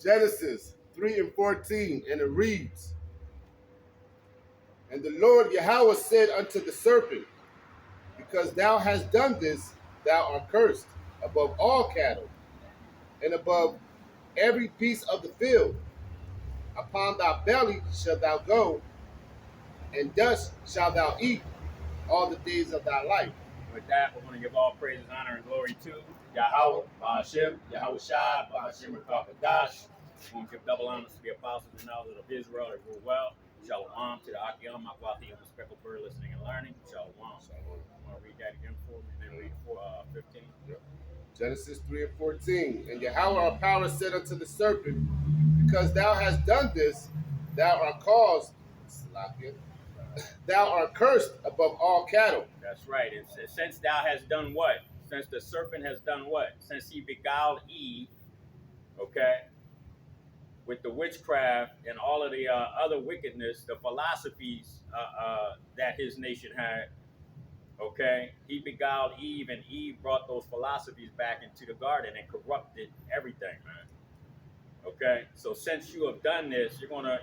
Genesis 3 and 14, and it reads, And the Lord Yahweh said unto the serpent, Because thou hast done this, thou art cursed above all cattle, and above every beast of the field. Upon thy belly shalt thou go, and dust shalt thou eat all the days of thy life. With that, we're going to give all praises, honor, and glory to Yahweh, Ba'ashem, Yahweh Shai, Ba'ashem, Rakakadash. We're going to give double honors to the apostles and elders of Israel that rule well. Shalom to the Akiyam, Makwati, and the speckled bird listening and learning. Shalom. I'm going to read that again for me, and then read 15. Yep. Genesis 3 and 14. And Yahweh our power said unto the serpent, Because thou hast done this, thou art caused, thou art cursed above all cattle. That's right. And since thou hast done what? Since the serpent has done what? Since he beguiled Eve, okay, with the witchcraft and all of the other wickedness, the philosophies that his nation had, okay, he beguiled Eve, and Eve brought those philosophies back into the garden and corrupted everything, man. Okay, so since you have done this, you're gonna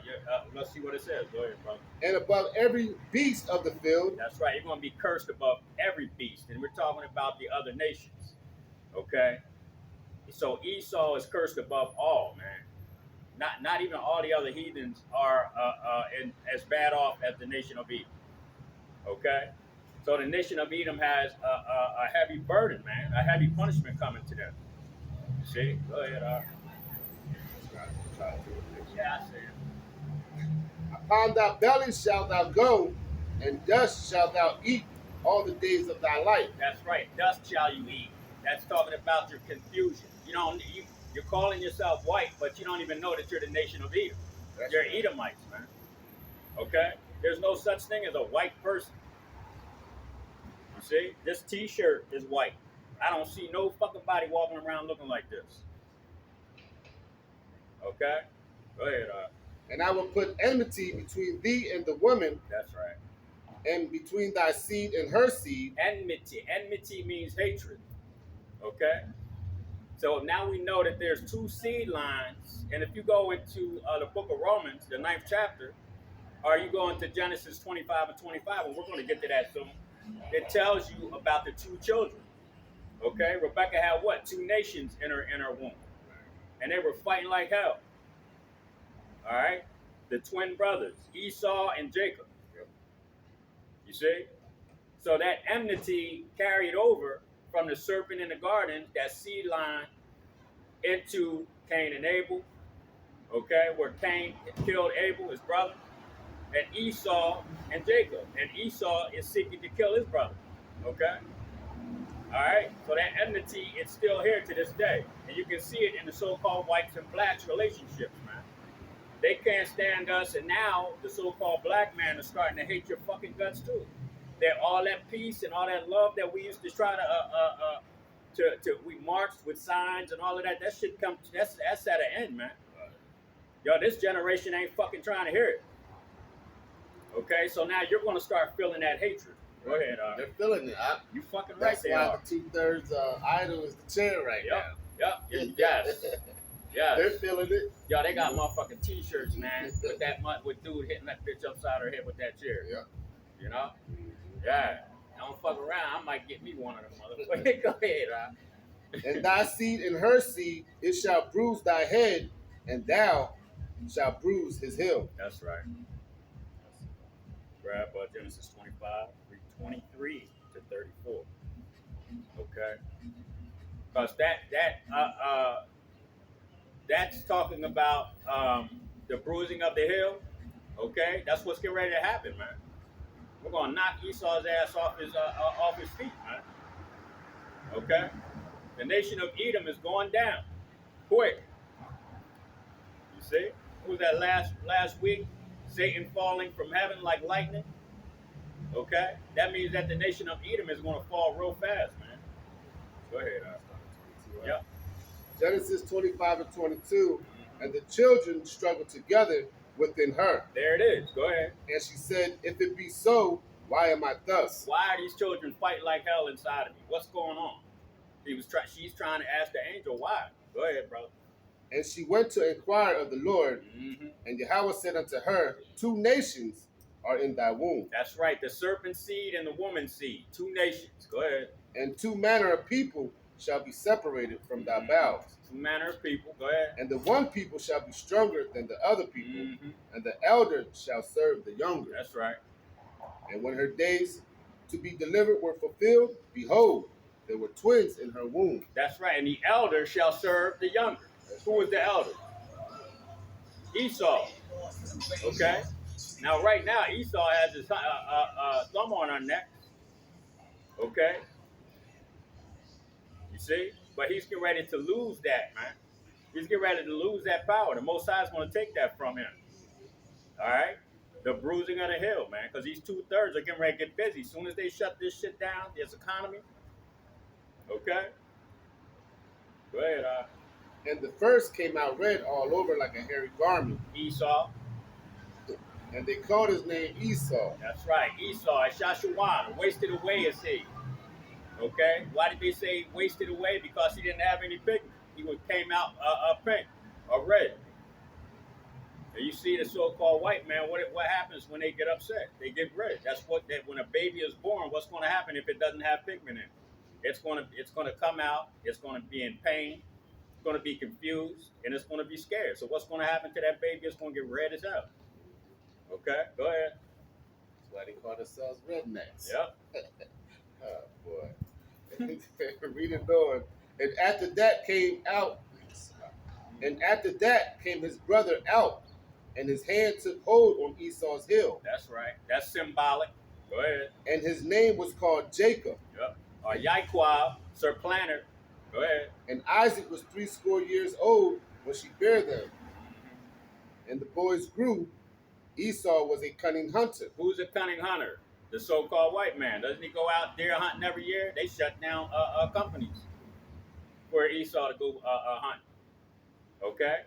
let's see what it says. Go ahead, brother. And above every beast of the field. That's right. You're gonna be cursed above every beast, and we're talking about the other nations. Okay, so Esau is cursed above all, man. Not even all the other heathens are as bad off as the nation of Edom. Okay, so the nation of Edom has a heavy burden, man, a heavy punishment coming to them. See, go ahead. Yeah, I see it. Upon thy belly shalt thou go, and dust shalt thou eat all the days of thy life. That's right. Dust shall you eat. That's talking about your confusion. You're calling yourself white, but you don't even know that you're the nation of Edom. You're right. Edomites, man. Okay? There's no such thing as a white person. You see? This t-shirt is white. I don't see no fucking body walking around looking like this. Okay? Go ahead. And I will put enmity between thee and the woman. That's right. And between thy seed and her seed. Enmity. Enmity means hatred. Okay? So now we know that there's two seed lines. And if you go into the book of Romans, the 9th chapter, or you go into Genesis 25 and 25, and we're going to get to that soon, it tells you about the two children. Okay? Rebecca had what? Two nations in her womb. And they were fighting like hell. All right? The twin brothers, Esau and Jacob. You see? So that enmity carried over from the serpent in the garden, that seed line, into Cain and Abel. Okay? Where Cain killed Abel, his brother, and Esau and Jacob. And Esau is seeking to kill his brother. Okay? All right, so that enmity is still here to this day. And you can see it in the so-called whites and blacks relationships, man. They can't stand us, and now the so-called black man is starting to hate your fucking guts too. That all that peace and all that love that we used to try to we marched with signs and all of that, that shit that's at an end, man. Yo, this generation ain't fucking trying to hear it. Okay, so now you're gonna start feeling that hatred. Go ahead, They're feeling it. You fucking right. That's why the 2/3 idol is the chair right now. Yep. Yes. They're feeling it. Yo, they got motherfucking t-shirts, man, with dude hitting that bitch upside her head with that chair. Yeah. You know? Yeah. Don't fuck around. I might get me one of them motherfuckers. Go ahead, And thy seed and her seed, it shall bruise thy head, and thou shalt bruise his heel. That's right. Grab Genesis 25, 23 to 34. Okay? Because that's talking about the bruising of the heel. Okay? That's what's getting ready to happen, man. We're going to knock Esau's ass off his feet, man. Okay? The nation of Edom is going down. Quick. You see? What was that last week? Satan falling from heaven like lightning. Okay? That means that the nation of Edom is going to fall real fast, man. Go ahead. Yep. Genesis 25 and 22. And the children struggled together within her. There it is. Go ahead. And she said, If it be so, why am I thus? Why are these children fighting like hell inside of me? What's going on? She's trying to ask the angel why. Go ahead, brother. And she went to inquire of the Lord, Mm-hmm. and Yahweh said unto her, 2 nations are in thy womb, That's right. The serpent seed and the woman seed. 2 nations. Go ahead. and 2 manner of people shall be separated from thy Mm-hmm. bowels. 2 manner of people. Go ahead. And the one people shall be stronger than the other people, Mm-hmm. and the elder shall serve the younger. That's right. And when her days to be delivered were fulfilled, behold, there were twins in her womb. That's right. And the elder shall serve the younger. Who was the elder? Esau. Okay. Now, right now, Esau has his thumb on her neck. Okay. You see? But he's getting ready to lose that, man. He's getting ready to lose that power. The Most High is going to take that from him. All right? The bruising of the hill, man, because these 2/3 are getting ready to get busy. As soon as they shut this shit down, this economy, okay? Go ahead, And the first came out red all over like a hairy garment, Esau. and they called his name Esau. That's right, Esau, Shashawan, wasted away is he. Okay? Why did they say wasted away? Because he didn't have any pigment. He came out pink or red. And you see the so-called white man, what happens when they get upset? They get red. That's when a baby is born, what's going to happen if it doesn't have pigment in it? It's going to come out, it's going to be in pain, it's going to be confused, and it's going to be scared. So what's going to happen to that baby? It's going to get red as hell. Okay, go ahead. That's why they call themselves rednecks. Yep. Oh boy. Read it on. And after that came out, and after that came his brother out, and his hand took hold on Esau's heel. That's right. That's symbolic. Go ahead. And his name was called Jacob. Yep. Or Yaiquab, Surplanter. Go ahead. And Isaac was 80 years old when she bare them. And the boys grew. Esau was a cunning hunter. Who's a cunning hunter? The so-called white man. Doesn't he go out deer hunting every year? They shut down companies for Esau to go hunt. Okay?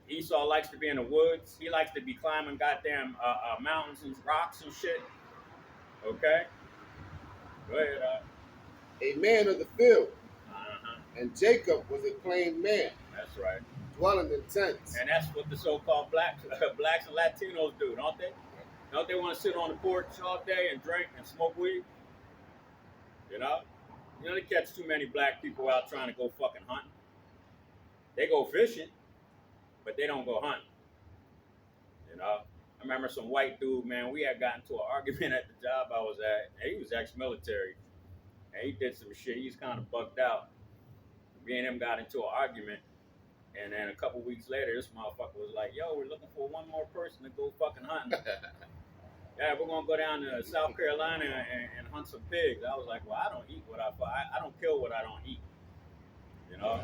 Esau likes to be in the woods. He likes to be climbing goddamn mountains and rocks and shit. Okay? Go ahead. A man of the field. Uh-huh. And Jacob was a plain man, That's right. dwelling in tents. And that's what the so-called blacks and Latinos do, don't they? Don't they want to sit on the porch all day and drink and smoke weed? You know? You know, they catch too many black people out trying to go fucking hunting. They go fishing, but they don't go hunting. You know? I remember some white dude, man, we had gotten into an argument at the job I was at. And he was ex-military. And he did some shit. He's kind of bugged out. Me and him got into an argument. And then a couple weeks later, this motherfucker was like, yo, we're looking for one more person to go fucking hunting. Yeah, we're gonna go down to South Carolina and hunt some pigs. I was like, well, I don't eat what I don't kill what I don't eat. You know?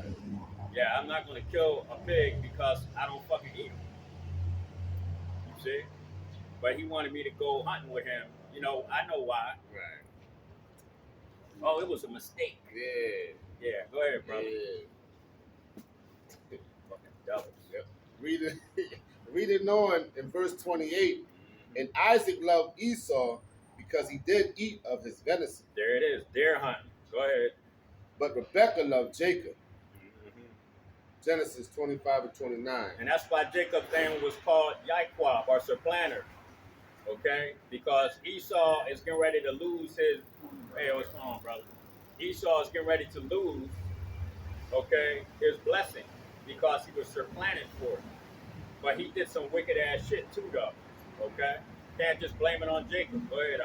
Yeah, I'm not gonna kill a pig because I don't fucking eat them. You see? But he wanted me to go hunting with him. You know, I know why. Right. Oh, it was a mistake. Yeah. Yeah, go ahead, brother. Yeah. Fucking devils. Yep. Read it on in verse 28. And Isaac loved Esau because he did eat of his venison. There it is, deer hunting. Go ahead. But Rebekah loved Jacob. Mm-hmm. Genesis 25 and 29. And that's why Jacob's name was called Yaiquab or Supplanter. Okay? Because Esau is getting ready to lose his. Hey, what's going on, brother? Esau is getting ready to lose, okay, his blessing because he was supplanted for it. But he did some wicked ass shit too, though. Okay? Can't just blame it on Jacob. Go ahead,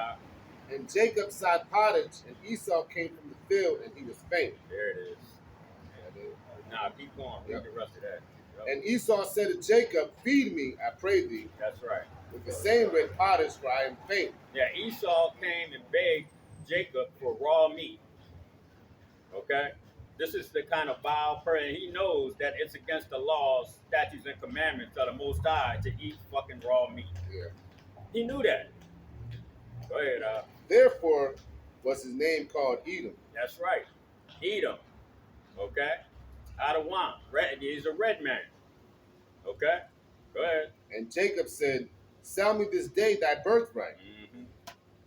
And Jacob sought pottage, and Esau came from the field, and he was faint. There it is. Nah, keep going. Read the rest of that. Yep. And Esau said to Jacob, feed me, I pray thee, That's right. with the same red pottage, for I am faint. Yeah, Esau came and begged Jacob for raw meat. Okay? This is the kind of vile person. He knows that it's against the laws, statutes, and commandments of the Most High to eat fucking raw meat. Yeah. He knew that. Go ahead, Therefore was his name called Edom. That's right. Edom. Okay? Adawan. He's a red man. Okay? Go ahead. And Jacob said, sell me this day thy birthright. Mm-hmm.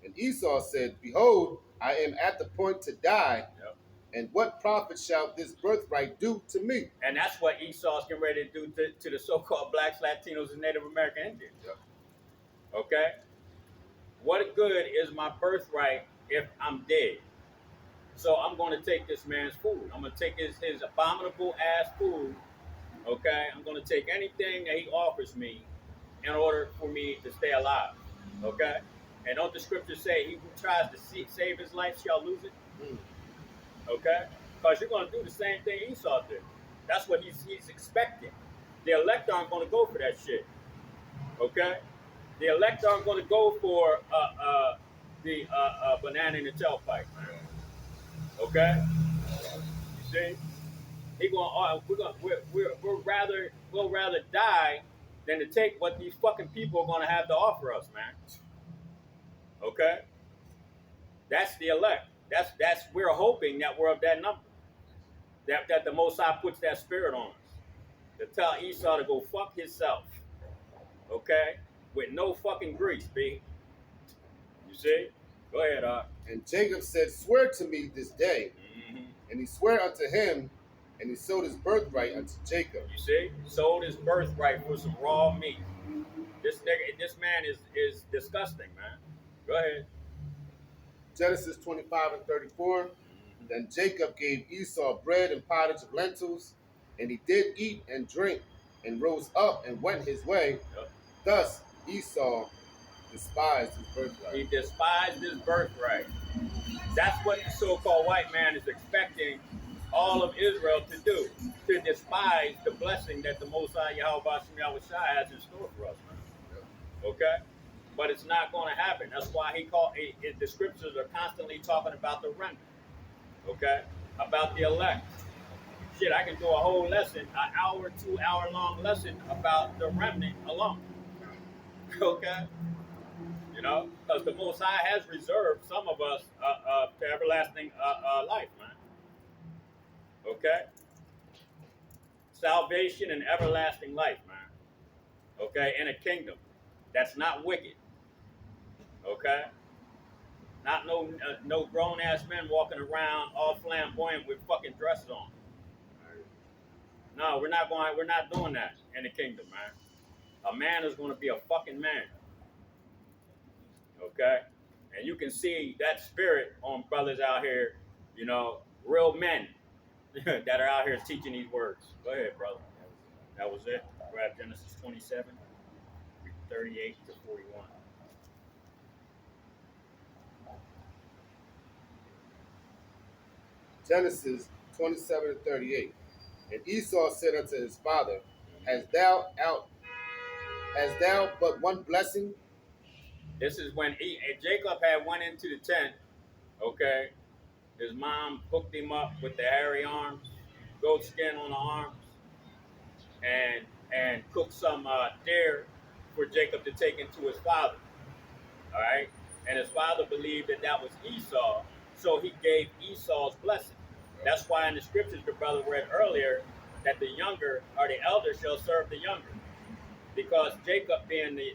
And Esau said, behold, I am at the point to die. Yep. And what profit shall this birthright do to me? And that's what Esau's getting ready to do to the so-called blacks, Latinos, and Native American Indians. Yep. Okay? What good is my birthright if I'm dead? So I'm going to take this man's food. I'm going to take his abominable ass food. Okay? I'm going to take anything that he offers me in order for me to stay alive. Okay? And don't the scriptures say he who tries to save his life shall lose it? Okay? Because you're going to do the same thing Esau did. That's what he's expecting. The elect aren't going to go for that shit. Okay? The elect aren't going to go for the banana in the tailpipe. Okay? You see? He going. We'll rather die than to take what these fucking people are going to have to offer us, man. Okay? That's the elect. That's we're hoping that we're of that number. That the Most High puts that spirit on us to tell Esau to go fuck himself. Okay? With no fucking grease, B. You see? Go ahead, And Jacob said, Swear to me this day. Mm-hmm. And he swore unto him, and he sold his birthright unto Jacob. You see? Sold his birthright for some raw meat. This man is disgusting, man. Go ahead. Genesis 25 and 34. Then Jacob gave Esau bread and pottage of lentils, and he did eat and drink, and rose up and went his way. Yep. Thus Esau despised his birthright. He despised his birthright. That's what the so-called white man is expecting all of Israel to do, to despise the blessing that the Most High Yahweh Shai has in store for us, man. Okay? But it's not going to happen. That's why the scriptures are constantly talking about the remnant. Okay? About the elect. Shit, I can do a whole lesson, an hour, 2 hour long lesson about the remnant alone. Okay? You know, because the Most High has reserved some of us to everlasting life, man. Okay? Salvation and everlasting life, man. Okay? In a kingdom that's not wicked. Okay? Not no grown ass men walking around all flamboyant with fucking dresses on. No, we're not doing that in the kingdom, man. A man is going to be a fucking man. Okay? And you can see that spirit on brothers out here, you know, real men that are out here teaching these words. Go ahead, brother. That was it. Grab Genesis 27, 38 to 41. Genesis 27 and 38. And Esau said unto his father, Hast thou but one blessing? This is when Jacob had went into the tent. Okay, his mom hooked him up with the hairy arms, goat skin on the arms, and cooked some deer for Jacob to take into his father. All right, and his father believed that was Esau, so he gave Esau's blessing. That's why in the scriptures the brother read earlier that the younger or the elder shall serve the younger, because Jacob being the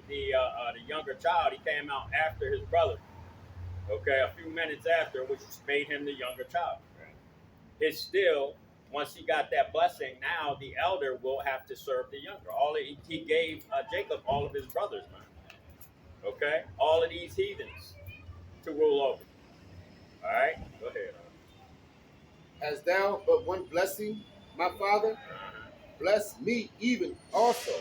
younger child, he came out after his brother. Okay, a few minutes after, which made him the younger child. It's still, once he got that blessing, now the elder will have to serve the younger. He gave Jacob all of his brothers, man. Okay, all of these heathens to rule over. All right, go ahead. Hast thou but one blessing, my father? Bless me even also.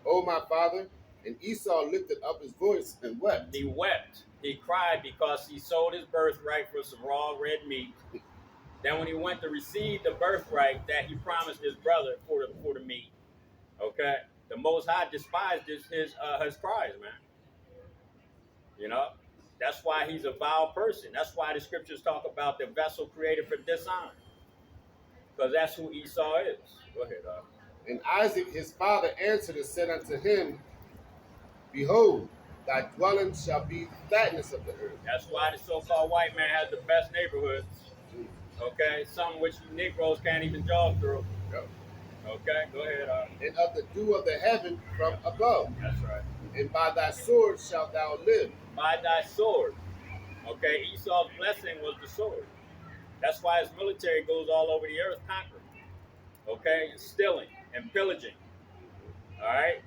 O my father. And Esau lifted up his voice and wept. He wept. He cried because he sold his birthright for some raw red meat. Then when he went to receive the birthright that he promised his brother for the meat, okay, the Most High despised his cries, man. You know, that's why he's a vile person. That's why the scriptures talk about the vessel created for dishonor, because that's who Esau is. Go ahead, And Isaac his father answered and said unto him, Behold, thy dwelling shall be the fatness of the earth. That's why the so-called white man has the best neighborhoods. Okay, some which you Negroes can't even jog through. Yep. Okay, go ahead. And of the dew of the heaven from above. That's right. And by thy sword shalt thou live. By thy sword. Okay, Esau's blessing was the sword. That's why his military goes all over the earth conquering, okay, and stealing and pillaging. All right,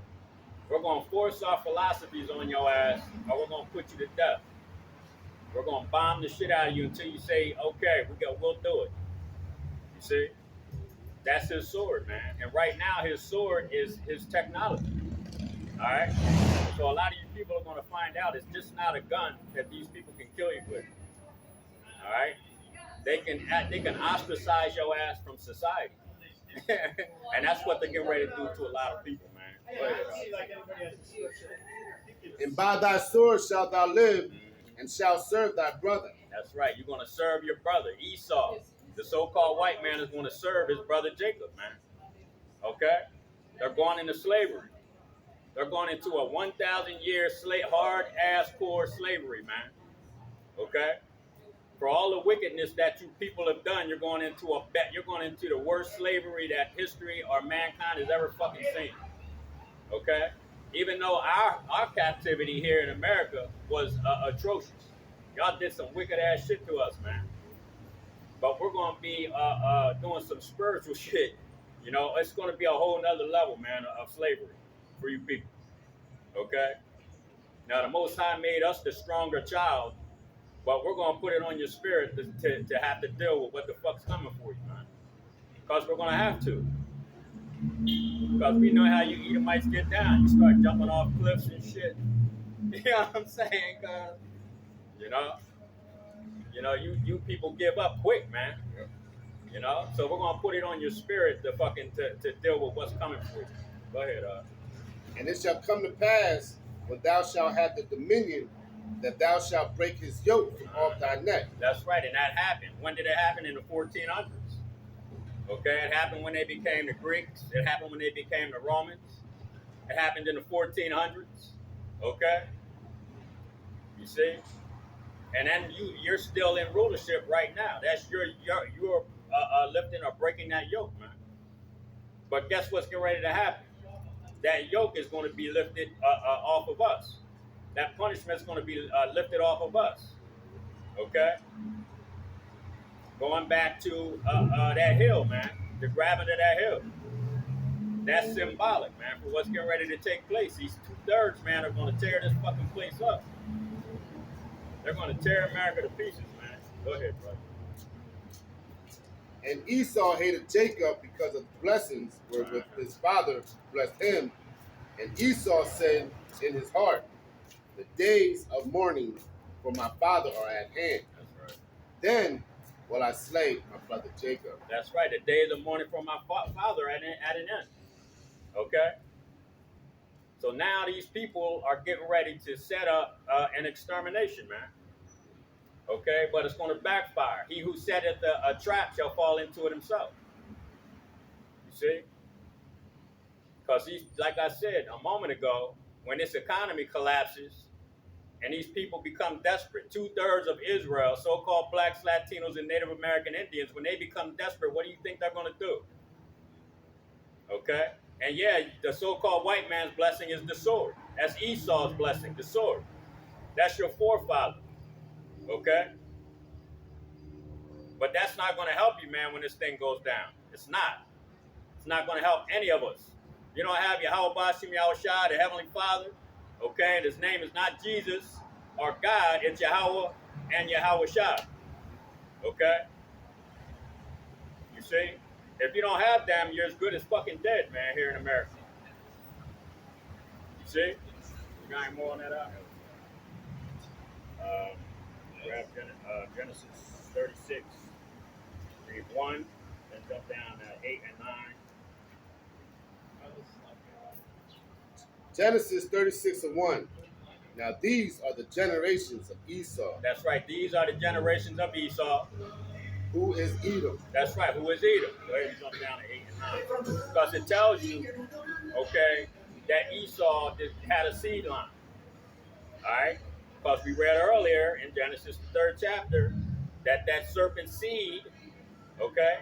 we're gonna force our philosophies on your ass, or we're gonna put you to death. We're gonna bomb the shit out of you until you say, okay, we'll do it. You see, that's his sword, man. And right now, his sword is his technology. All right. So a lot of you people are gonna find out it's just not a gun that these people can kill you with. All right. They can ostracize your ass from society. And that's what they're getting ready to do to a lot of people, man. Go ahead, And by thy sword shalt thou live, and shalt serve thy brother. That's right. You're going to serve your brother, Esau. The so-called white man is going to serve his brother Jacob, man. Okay? They're going into slavery. They're going into a 1,000-year hard-ass core slavery, man. Okay? For all the wickedness that you people have done, you're going into the worst slavery that history or mankind has ever fucking seen. Okay? Even though our captivity here in America was atrocious. Y'all did some wicked ass shit to us, man. But we're gonna be doing some spiritual shit. You know, it's gonna be a whole nother level, man, of slavery for you people. Okay? Now the Most High made us the stronger child, but we're gonna put it on your spirit to have to deal with what the fuck's coming for you, man. Because we're gonna have to. Because we know how you Edomites get down. You start jumping off cliffs and shit. You know what I'm saying? Cause you know, you people give up quick, man. You know, so we're gonna put it on your spirit to deal with what's coming for you. Go ahead, And it shall come to pass, when thou shalt have the dominion, that thou shalt break his yoke from off thy neck. That's right, and that happened. When did it happen? In the 1400s. Okay, it happened when they became the Greeks. It happened when they became the Romans. It happened in the 1400s. Okay, you see, and then you're still in rulership right now. That's you're lifting or breaking that yoke, man. But guess what's getting ready to happen? That yoke is going to be lifted off of us. That punishment is going to be lifted off of us. Okay? Going back to that hill, man. The grabbing of that hill. That's symbolic, man, for what's getting ready to take place. These 2/3, man, are going to tear this fucking place up. They're going to tear America to pieces, man. Go ahead, brother. And Esau hated Jacob because of the blessings wherewith his father blessed him. And Esau said in his heart, the days of mourning for my father are at hand. That's right. Then will I slay my brother Jacob. That's right. The days of mourning for my father at an end. Okay? So now these people are getting ready to set up an extermination, man. Okay? But it's going to backfire. He who setteth a trap shall fall into it himself. You see? Because like I said a moment ago, when this economy collapses and these people become desperate, 2/3 of Israel, so-called blacks, Latinos, and Native American Indians, when they become desperate, what do you think they're going to do? Okay? And yeah, the so-called white man's blessing is the sword. That's Esau's blessing, the sword. That's your forefather. Okay? But that's not going to help you, man, when this thing goes down. It's not. It's not going to help any of us. You don't have Yahweh Bashim Yahushua, the Heavenly Father. Okay? And his name is not Jesus or God. It's Yahweh and Yahushua. Okay? You see? If you don't have them, you're as good as fucking dead, man, here in America. You see? You got any more on that out? Grab Genesis 36, read 1, then jump down to 8 and 9. Genesis 36:1. Now these are the generations of Esau. That's right. These are the generations of Esau. Who is Edom? That's right. Who is Edom? Go ahead and jump down to 8 and 9. Because it tells you, okay, that Esau had a seed line. All right? Because we read earlier in Genesis, the 3rd chapter, that serpent seed, okay,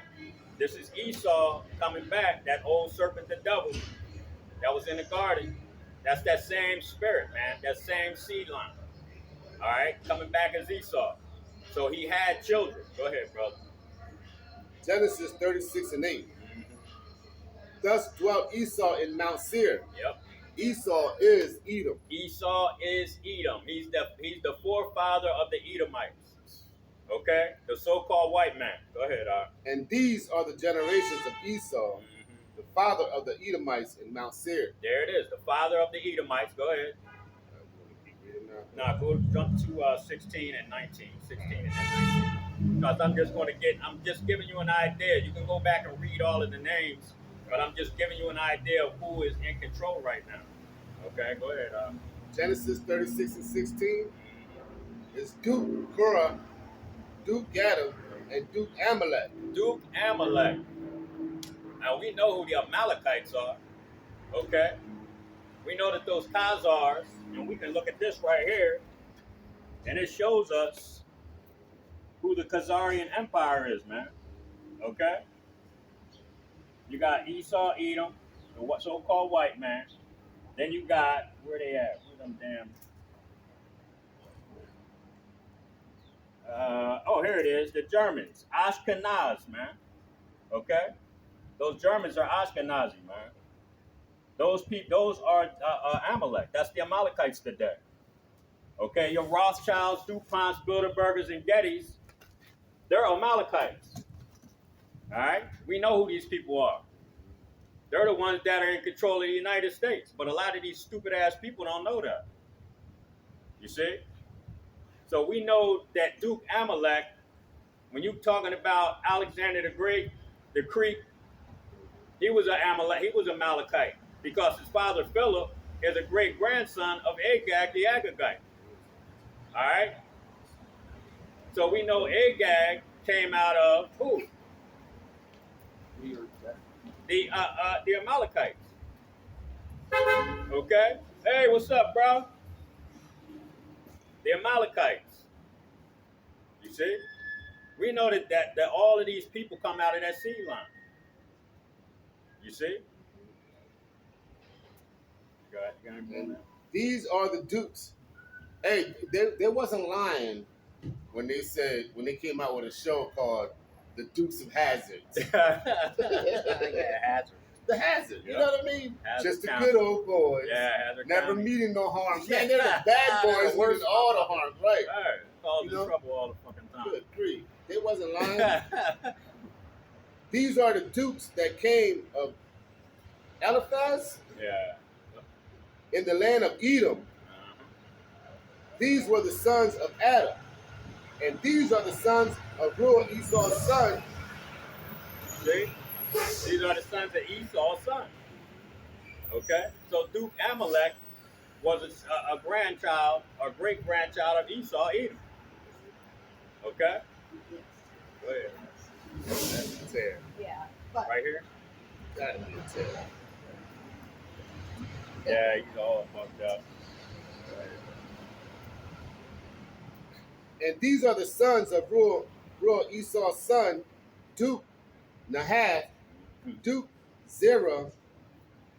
this is Esau coming back, that old serpent, the devil, that was in the garden. That's that same spirit, man, that same seed line. All right? Coming back as Esau. So he had children. Go ahead, brother. Genesis 36 and 8. Thus dwelt Esau in Mount Seir. Yep. Esau is Edom. Esau is Edom. He's the forefather of the Edomites. Okay? The so-called white man. Go ahead, And these are the generations of Esau, the father of the Edomites in Mount Seir. There it is. The father of the Edomites. Go ahead. Now go jump to 16 and 19. 16 and 19. Because I'm just giving you an idea. You can go back and read all of the names, but I'm just giving you an idea of who is in control right now. Okay, go ahead. Genesis 36 and 16 is Duke Korah, Duke Edom, and Duke Amalek. Duke Amalek. Now we know who the Amalekites are. Okay? We know that those Khazars, and we can look at this right here, and it shows us who the Khazarian Empire is, man. Okay? You got Esau Edom, the so-called white man. Then you got, where they at? Where them damn... here it is, the Germans. Ashkenaz, man. Okay? Those Germans are Ashkenazi, man. Those are Amalek. That's the Amalekites today. Okay, your Rothschilds, DuPonts, Bilderbergers, and Gettys, they're Amalekites. All right? We know who these people are. They're the ones that are in control of the United States. But a lot of these stupid-ass people don't know that. You see? So we know that Duke Amalek, when you're talking about Alexander the Great, the Creek, he was an Amalekite. Because his father Philip is a great-grandson of Agag the Agagite. All right? So we know Agag came out of who? The Amalekites. Okay? Hey, what's up, bro? The Amalekites. You see? We know that all of these people come out of that seed line. You see? And these are the dukes. Hey, they wasn't lying when they came out with a show called The Dukes of Hazzard. Hazard. The Hazard, you know what I mean? Hazard Just the County. good old boys. Yeah, Hazard Never County. meeting no harm. Man, they're the bad boys meeting all the harm, right? Right. Causing trouble all the fucking time. Good grief. They wasn't lying. These are the dukes that came of Eliphaz Yeah. in the land of Edom. These were the sons of Adam. And these are the sons of Ruel, Esau's son. See? These are the sons of Esau's son. Okay? So Duke Amalek was a grandchild or great-grandchild of Esau Edom. Okay? Go ahead. That's a tear. Yeah. But Right here? Gotta be a tear. Yeah, he's all fucked up. And these are the sons of Ruel, Esau's son, Duke Nahath, Duke Zerah,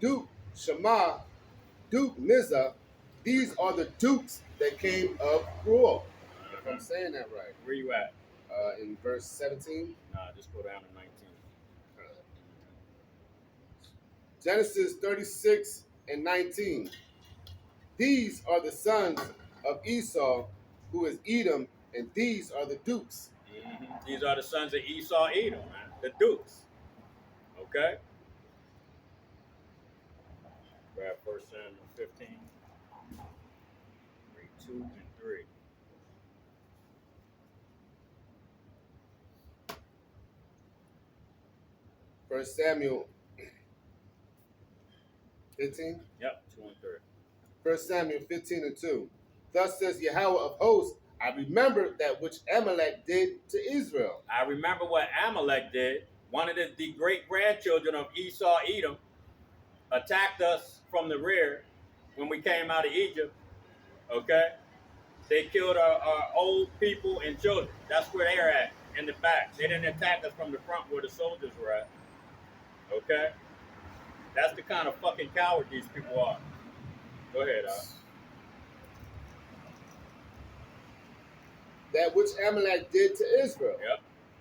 Duke Shema, Duke Mizah. These are the dukes that came of Ruel. If I'm saying that right. Where you at? In verse 17. Nah, just go down to 19. Genesis 36 and 19. These are the sons of Esau, who is Edom, and these are the dukes. These are the sons of Esau Edom, man. The dukes. Okay? Grab 1 Samuel 15. Read 2 and 3. First Samuel 15. Yep, 2 and 3. 1 Samuel 15 and 2. Thus says Yahweh of hosts, I remember that which Amalek did to Israel. I remember what Amalek did. One of the great-grandchildren of Esau Edom attacked us from the rear when we came out of Egypt. Okay? They killed our old people and children. That's where they are at, in the back. They didn't attack us from the front where the soldiers were at. Okay? That's the kind of fucking coward these people are. Go ahead, That which Amalek did to Israel. Yep.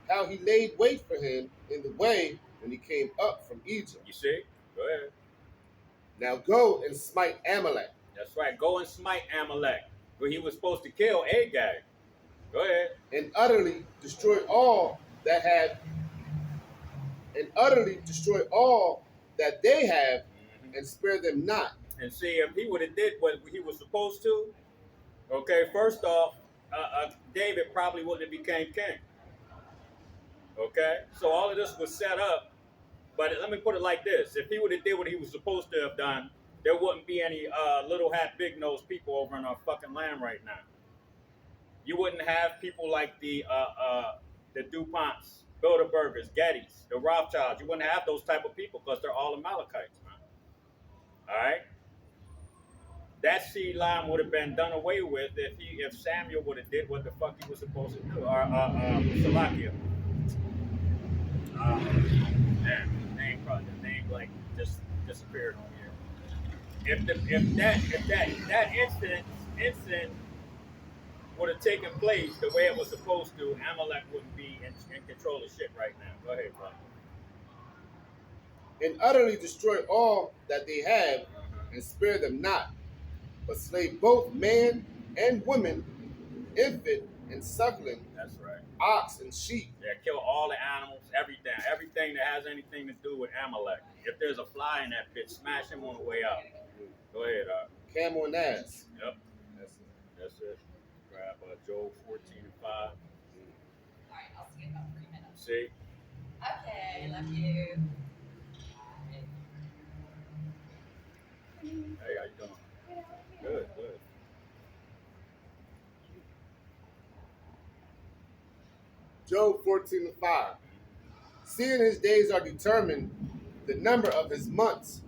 how he laid wait for him in the way when he came up from Egypt. You see? Go ahead. Now go and smite Amalek, That's right. Go and smite Amalek, where he was supposed to kill Agag. Go ahead. and utterly destroy all that have, and utterly destroy all that they have, and spare them not. And see, if he would have did what he was supposed to, okay, first off, David probably wouldn't have became king. Okay? So all of this was set up, but let me put it like this. If he would have did what he was supposed to have done, there wouldn't be any little hat, big nose people over in our fucking land right now. You wouldn't have people like the DuPonts, Bilderbergers, Gettys, the Rothschilds. You wouldn't have those type of people because they're all Amalekites, man. All right? That seed line would have been done away with if Samuel would have did what the fuck he was supposed to do. Or Salakia. The name like just disappeared on here. If that incident would have taken place the way it was supposed to, Amalek wouldn't be in control of shit right now. Go ahead, bro. And utterly destroy all that they have, and spare them not, but slay both man and woman, infant and suckling, That's right. ox and sheep. Yeah, kill all the animals, everything that has anything to do with Amalek. If there's a fly in that bitch, smash him on the way out. Go ahead, Camel and ass. Yep. That's it. That's it. Grab Job 14 and 5. Alright, I'll see you in about 3 minutes. See? Okay, love you. Hey, how you doing? Good. Job 14 and 5. Seeing his days are determined, the number of his months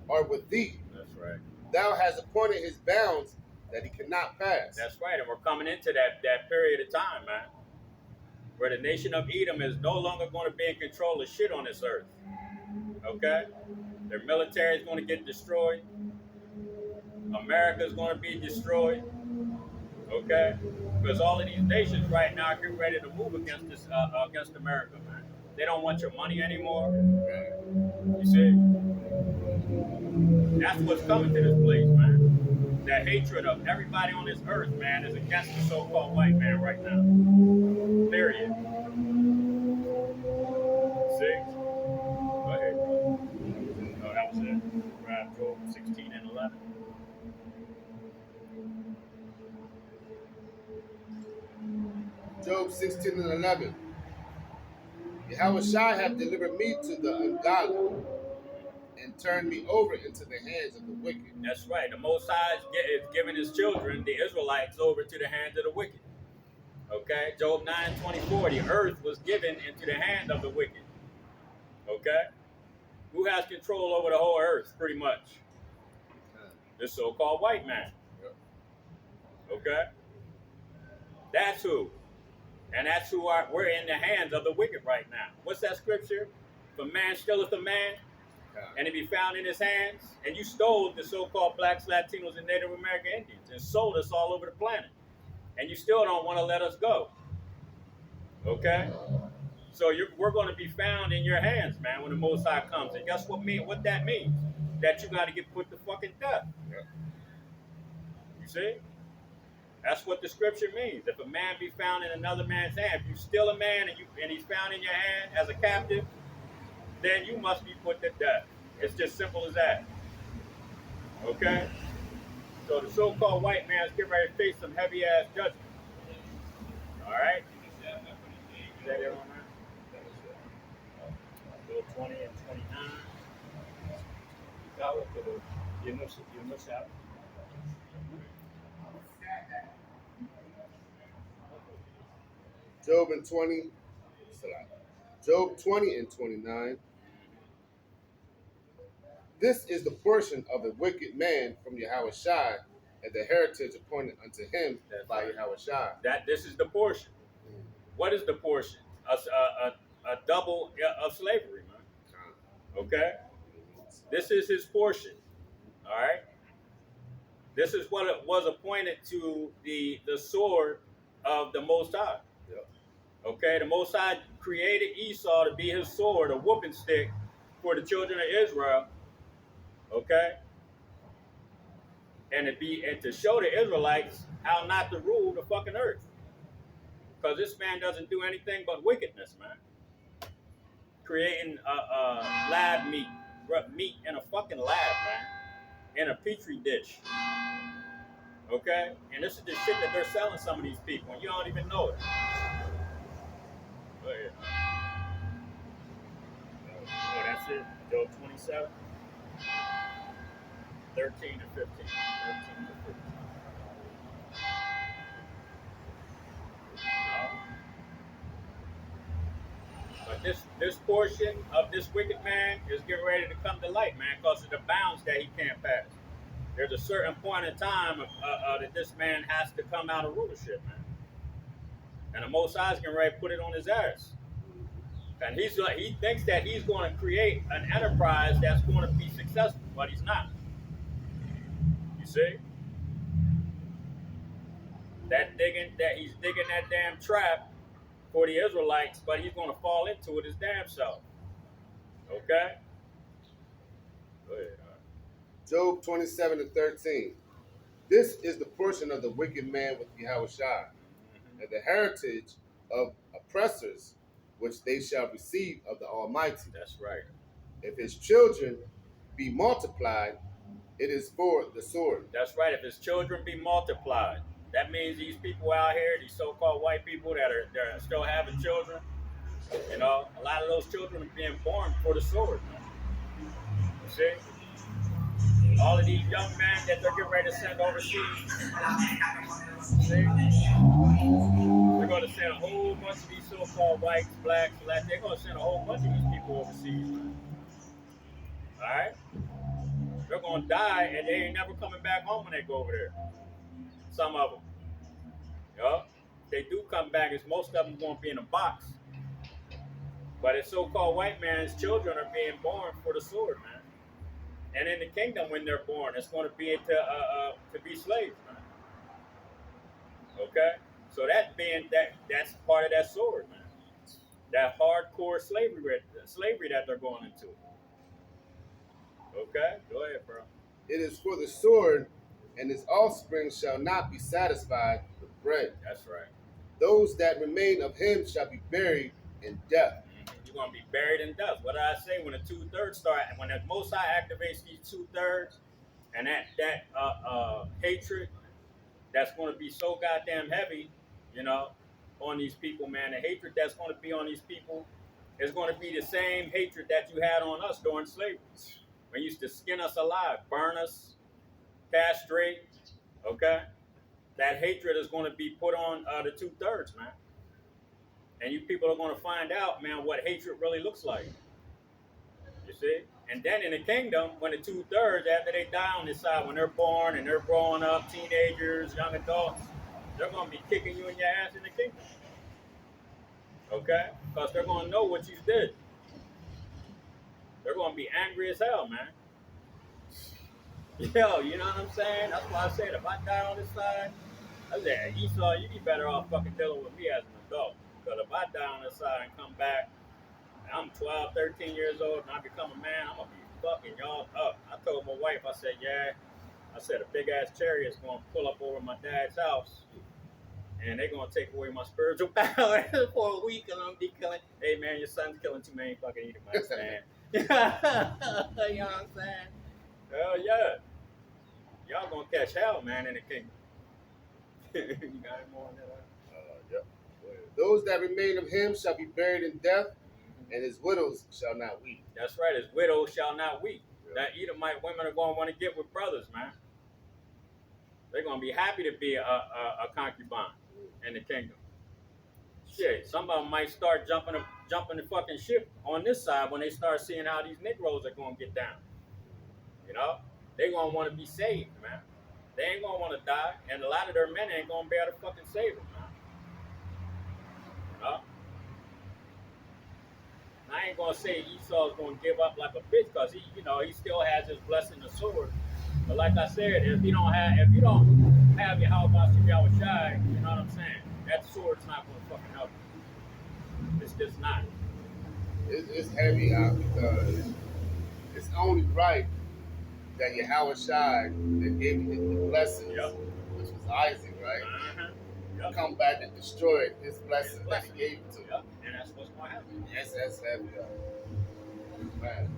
are with thee. That's right. Thou hast appointed his bounds that he cannot pass. That's right. And we're coming into that period of time, man, where the nation of Edom is no longer going to be in control of shit on this earth. Okay? Their military is going to get destroyed. America is going to be destroyed. Okay? Because all of these nations right now are getting ready to move against America, man. They don't want your money anymore. You see? That's what's coming to this place, man. That hatred of everybody on this earth, man, is against the so-called white man right now. Period. See? Go ahead, bro. No, that was it. Grab Job 16 and 11. Job 16 and 11. Yahushua hath delivered me to the ungodly, and turned me over into the hands of the wicked. That's right. The Most High is giving his children, the Israelites, over to the hands of the wicked. Okay? Job 9:24. The earth was given into the hand of the wicked. Okay? Who has control over the whole earth, pretty much? The so-called white man. Okay? That's who. And that's who we're in the hands of the wicked right now. What's that scripture? If a man stealeth a man, and it be found in his hands, and you stole the so-called blacks, Latinos, and Native American Indians and sold us all over the planet. And you still don't want to let us go. Okay? So we're going to be found in your hands, man, when the Most High comes. And guess what that means? That you got to get put to fucking death. You see? That's what the scripture means. If a man be found in another man's hand, if you steal a man and he's found in your hand as a captive, then you must be put to death. It's just simple as that. Okay? So the so-called white man is getting ready to face some heavy-ass judgment. All right? Is that it on that? Bill 20 and 29. Job 20 and 29. This is the portion of the wicked man from Yahushua, and the heritage appointed unto him by Yahushua. This is the portion. What is the portion? A double of slavery, man. Okay? This is his portion. All right? This is what it was appointed to the sword of the Most High. Okay? The Most High created Esau to be his sword, a whooping stick for the children of Israel. Okay? And to show the Israelites how not to rule the fucking earth. Because this man doesn't do anything but wickedness, man. Creating lab meat in a fucking lab, man, in a petri dish. Okay? And this is the shit that they're selling some of these people, and you don't even know it. Go ahead. Oh, that's it? Job 27? 13 to 15. 13 to 15. But this portion of this wicked man is getting ready to come to light, man, because of the bounds that he can't pass. There's a certain point in time that this man has to come out of rulership, man. And the Most High is getting ready to put it on his ass. And he thinks that he's going to create an enterprise that's going to be successful, but he's not. You see? He's digging that damn trap for the Israelites, but he's going to fall into it his damn self. Okay? Go ahead. Job 27 to 13. This is the portion of the wicked man with Yahushua, and the heritage of oppressors, which they shall receive of the Almighty. That's right. If his children be multiplied, it is for the sword. That's right. If his children be multiplied, that means these people out here, these so-called white people that are still having children, you know, a lot of those children are being born for the sword. You see? All of these young men that they're getting ready to send overseas, see? They're going to send a whole bunch of these so-called whites, blacks, Latinos. They're going to send a whole bunch of these people overseas, man. All right? They're going to die, and they ain't never coming back home when they go over there. Some of them. You know? If they do come back, most of them going to be in a box. But it's so-called white man's children are being born for the sword, man. And in the kingdom, when they're born, it's going to be to be slaves, man. Okay? So that's part of that sword, man. That hardcore slavery that they're going into. Okay? Go ahead, bro. It is for the sword, and his offspring shall not be satisfied with bread. That's right. Those that remain of him shall be buried in death. You're going to be buried in death. What did I say? When the 2/3 start, when the Most High activates these 2/3, and that hatred that's going to be so goddamn heavy, you know, on these people, man. The hatred that's going to be on these people is going to be the same hatred that you had on us during slavery. When you used to skin us alive, burn us, castrate, okay? That hatred is going to be put on the 2/3, man. And you people are going to find out, man, what hatred really looks like. You see? And then in the kingdom, when the 2/3, after they die on this side, when they're born and they're growing up, teenagers, young adults, they're going to be kicking you in your ass in the kingdom. Okay? Because they're going to know what you did. They're going to be angry as hell, man. Yo, you know what I'm saying? That's why I said if I die on this side, I said, Esau, you be better off fucking dealing with me as an adult. Because if I die on this side and come back, and I'm 12, 13 years old, and I become a man, I'm going to be fucking y'all up. I told my wife, I said, yeah. I said, a big-ass chariot's going to pull up over my dad's house, and they're going to take away my spiritual power for a week, and I'm going to be killing. Hey, man, your son's killing too many fucking Edomites, man. You know what I'm saying? Hell yeah. Y'all going to catch hell, man, in the kingdom. You got any more on that? Yep. Those that remain of him shall be buried in death, and his widows shall not weep. That's right, his widows shall not weep. Yeah. That Edomite women are going to want to get with brothers, man. They're going to be happy to be a concubine in the kingdom. Shit, some of them might start jumping the fucking ship on this side when they start seeing how these Negroes are going to get down. You know? They're going to want to be saved, man. They ain't going to want to die, and a lot of their men ain't going to be able to fucking save them, man. You know? I ain't gonna say Esau's gonna give up like a bitch, because he still has his blessing of sword. But like I said, if you don't have your how about Yahushua, you know what I'm saying? That sword's not gonna fucking help you. It's just not. It's heavy out because it's only right that Yahweh Shai that gave you the blessings, Yep. which was Isaac, right? Uh-huh. Yep. Come back and destroy his His blessings that he blessing. gave to him. Yep. And that's what's going to happen. Yes, that's heavy out. Man,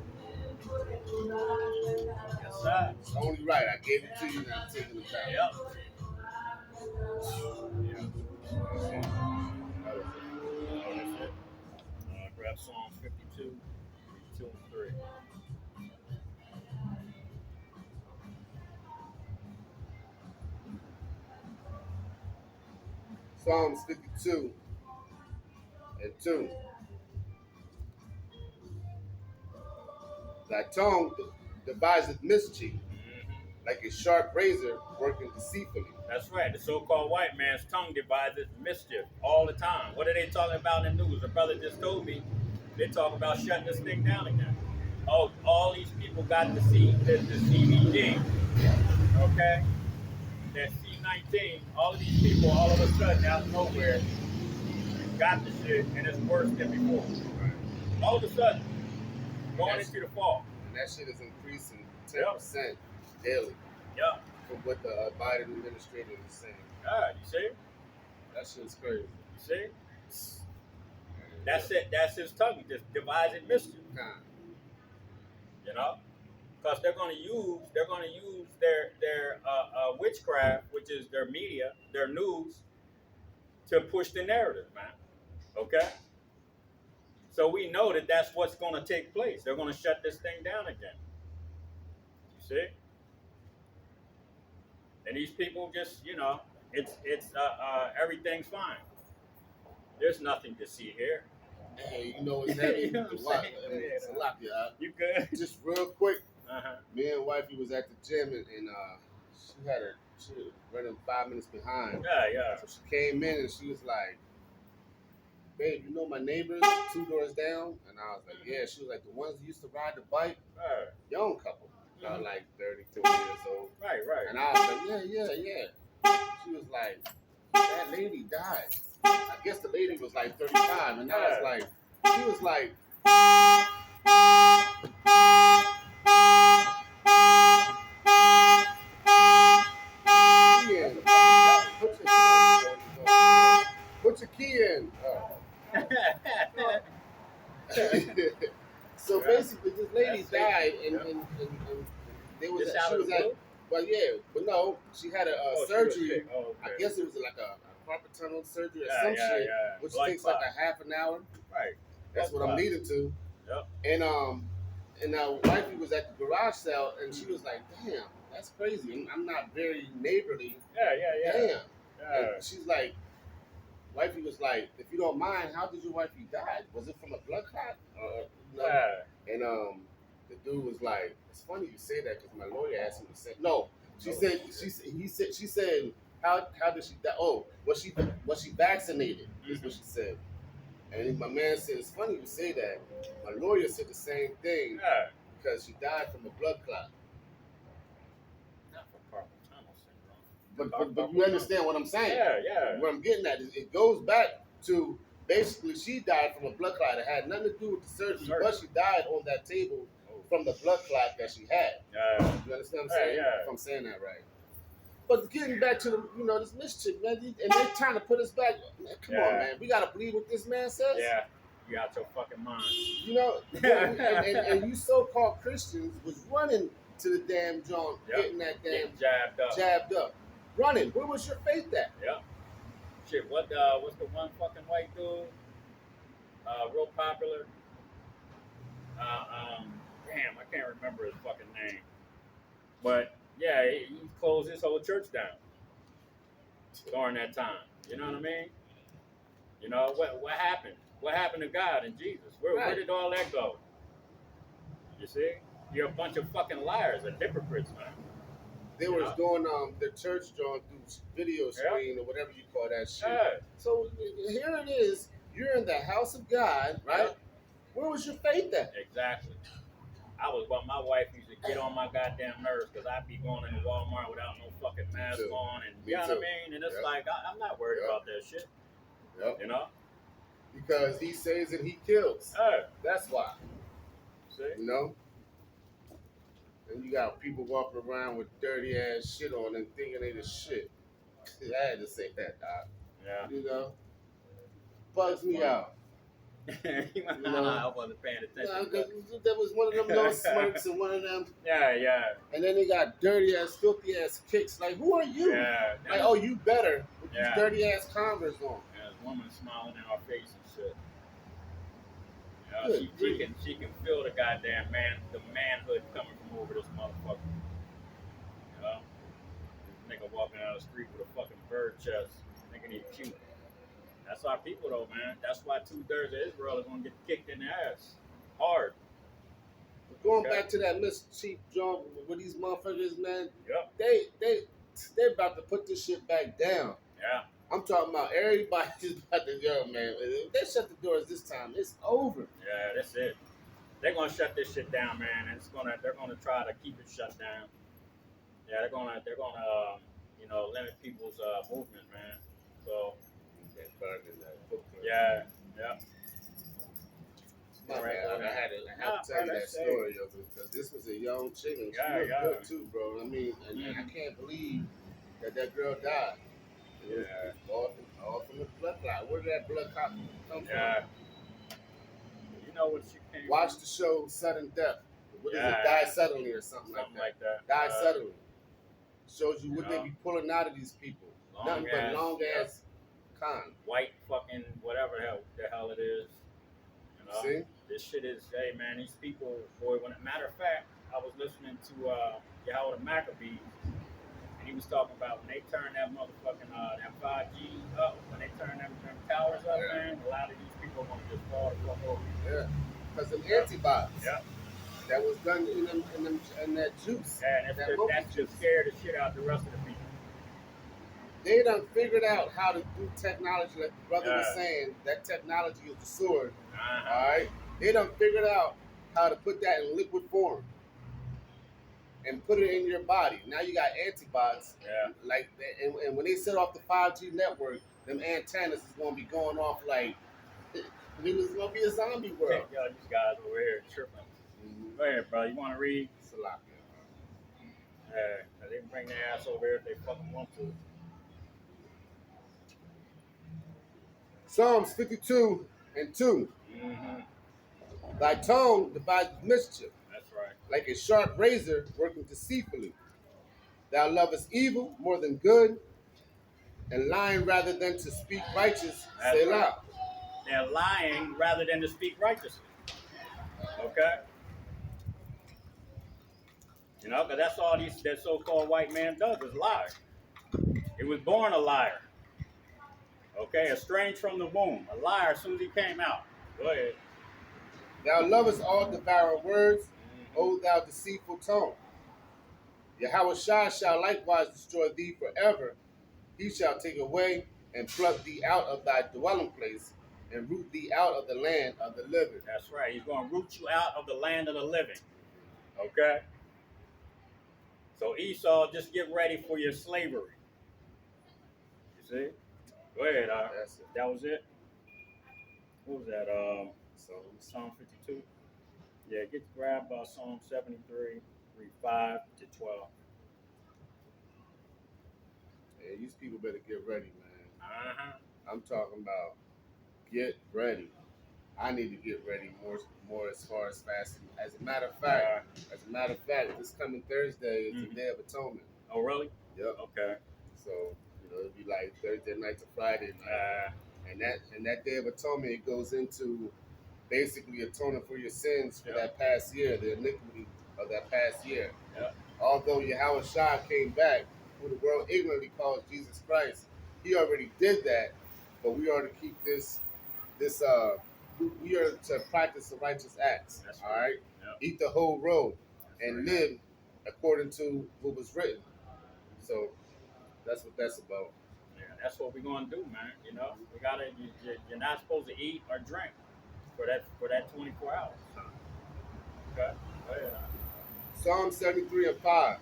Yes, sir. it's only right. I gave it to you, now I'm taking it back. Yep. Yeah. That was it. Oh, that's it. Grab Psalms 52, 2 and 3. Psalms 52 and 2. Thy tongue deviseth mischief, like a sharp razor working deceitfully. That's right. The so-called white man's tongue devises mischief all the time. What are they talking about in the news? The brother just told me they talk about shutting this thing down again. Oh, all these people got the CBD, okay? That C19. All of these people, all of a sudden, out of nowhere, got the shit, and it's worse than before. All of a sudden, going into the fall. And that shit is increasing 10% daily Yeah. from what the Biden administration is saying. Yeah, you see? That shit's crazy. You see? That's it. That's his tongue, just devising mischief. Nah. You know, because they're going to use their witchcraft, which is their media, their news, to push the narrative, man. Okay. So we know that that's what's going to take place. They're going to shut this thing down again. You see? And these people just, you know, it's everything's fine. There's nothing to see here. Hey, you know what's heavy? You know what I'm saying? It's a lot, yeah. You good? Just real quick, Uh-huh. me and wifey was at the gym and she was running 5 minutes behind. Yeah. So she came in and she was like, babe, you know my neighbors 2 doors down? And I was like, yeah. She was like, the ones that used to ride the bike, young couple, about like 30, 40 years old. Right. And I was like, yeah. She was like, that lady died. I guess the lady was like 35, and I was like, she was like, put your key in. So basically, this lady died, and they was Just at, out she of was the at, blue? well, yeah, but no, she had a surgery. Okay. I guess it was like a carpal tunnel surgery or Yeah, some yeah, shit, yeah. which Blood takes clot. like a half an hour. Right. That's Blood what I'm clot. leading to. Yep. And wifey was at the garage sale, and she was like, "Damn, that's crazy. I'm not very neighborly. Yeah. Damn." Yeah. And she's like, wifey was like, "If you don't mind, how did your wifey die? Was it from a blood clot?" No. Yeah. And the dude was like, "It's funny you say that because my lawyer asked him to say no." She said, how did she die? Oh, was she vaccinated? Is what she said. And my man said, it's funny you say that. My lawyer said the same thing Yeah. because she died from a blood clot. Not from carpal tunnel syndrome. But you understand what I'm saying? Yeah. What I'm getting at is it goes back to basically she died from a blood clot. It had nothing to do with the surgery, but she died on that table from the blood clot that she had. Yeah. You understand what I'm saying? Yeah. If I'm saying that right. But getting back to this mischief, man, and they're trying to put us back. Man, come on, man. We gotta believe what this man says. Yeah. You out your fucking mind. You know, and you so-called Christians was running to the damn joint, getting that damn jabbed up. Running. Where was your faith at? Yeah. Shit, what's the one fucking white dude? Real popular. Damn, I can't remember his fucking name. But yeah, he closed his whole church down during that time. You know what I mean? You know what happened? What happened to God and Jesus? Where did all that go? You see? You're a bunch of fucking liars and hypocrites, man. They was doing their church drawing through video screen or whatever you call that shit. Yeah. So here it is. You're in the house of God, right? Yeah. Where was your faith at? Exactly. My wife used to get on my goddamn nerves because I'd be going into Walmart without no fucking mask on, and you know what I mean? And it's like, I'm not worried about that shit. Yep. You know? Because he saves and he kills. Hey, That's why. see? You know? And you got people walking around with dirty ass shit on and thinking they the shit. I had to say that, dog. Yeah. You know? Bugs me funny. out. I wasn't paying attention. There was one of them little smirks and one of them. Yeah. And then they got dirty ass, filthy ass kicks. Like, who are you? Yeah. Like, oh, you better with Yeah. these dirty ass Converse on. Yeah, there's a woman smiling in our face and shit. Good She can feel the goddamn the manhood coming from over this motherfucker. You know? This nigga walking down the street with a fucking bird chest, thinking he's cute. That's our people though, man. That's why 2/3 of Israel is gonna get kicked in the ass. Hard. Going back to that mischief joint with these motherfuckers, man, Yep. they about to put this shit back down. Yeah. I'm talking about everybody just about to go, man. If they shut the doors this time, it's over. Yeah, that's it. They're gonna shut this shit down, man, and they're gonna try to keep it shut down. Yeah, they're gonna limit people's movement, man. So yeah. My bad. I had to tell you that story, yo, because this was a young chick and she was good too, bro. I mean, and I can't believe that girl died. It was all from the blood clot. Where did that blood clot come from? You know what she came Watch the show Sudden Death. What is it? Die Suddenly or something like that. Die Suddenly. Shows you what they be pulling out of these people. Nothing but long ass con. White fucking whatever the hell it is. You know? See? This shit is, hey man, these people, boy, matter of fact, I was listening to Yahweh the Maccabees, and he was talking about when they turn that motherfucking, that 5G up, when they turn them towers up, man, a lot of these people are going to just fall the fuck over. Yeah. Because them antibodies. Yeah. That was done in that juice. Yeah, and that's just scared the shit out the rest of the people. They done figured out how to do technology, like the brother was saying, that technology is the sword. All right? They done figured out how to put that in liquid form and put it in your body. Now you got antibodies. Yeah. Like, and when they set off the 5G network, them antennas is going to be going off like, it was going to be a zombie world. Yo, these guys over here tripping. Mm-hmm. Go ahead, bro. You want to read? Yeah, they can bring their ass over here if they fucking want to. Psalms 52 and 2. Mm-hmm. Thy tongue devises mischief. That's right. Like a sharp razor working deceitfully. Thou lovest evil more than good, and lying rather than to speak righteous. Selah. Right. They're lying rather than to speak righteously. Okay? You know, because that's all that so-called white man does is lie. He was born a liar. Okay, estranged from the womb. A liar as soon as he came out. Go ahead. Thou lovest all devouring words, O thou deceitful tongue. Yahweh shall likewise destroy thee forever. He shall take away and pluck thee out of thy dwelling place and root thee out of the land of the living. That's right. He's going to root you out of the land of the living. Okay? So Esau, just get ready for your slavery. You see? Go ahead. That was it. What was that? Psalm 52. Yeah, grab Psalm 73, read 5 to 12. Yeah, these people better get ready, man. Uh-huh. I'm talking about get ready. I need to get ready more as far as fasting. As a matter of fact, this coming Thursday is the Day of Atonement. Oh, really? Yep. Okay. So, it'll be like Thursday night to Friday night. And that Day of Atonement, it goes into basically atoning for your sins for that past year, the iniquity of that past year. Yep. Although Yahweh Shah came back, who the world ignorantly calls Jesus Christ, he already did that, but we are to keep we are to practice the righteous acts. That's all right? Yep. Eat the whole road and live according to what was written. So that's what that's about. Yeah, that's what we're going to do, man. You know, you're not supposed to eat or drink for that 24 hours. Okay. Go ahead. Psalm 73 and 5.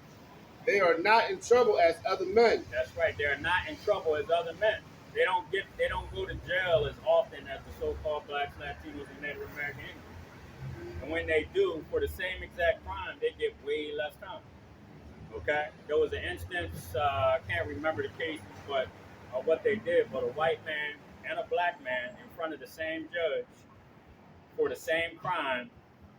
They are not in trouble as other men. That's right. They're not in trouble as other men. They don't go to jail as often as the so-called blacks, Latinos, and Native American Indians. And when they do, for the same exact crime, they get way less time. Okay, there was an instance, I can't remember the cases, but what they did, but a white man and a black man in front of the same judge for the same crime.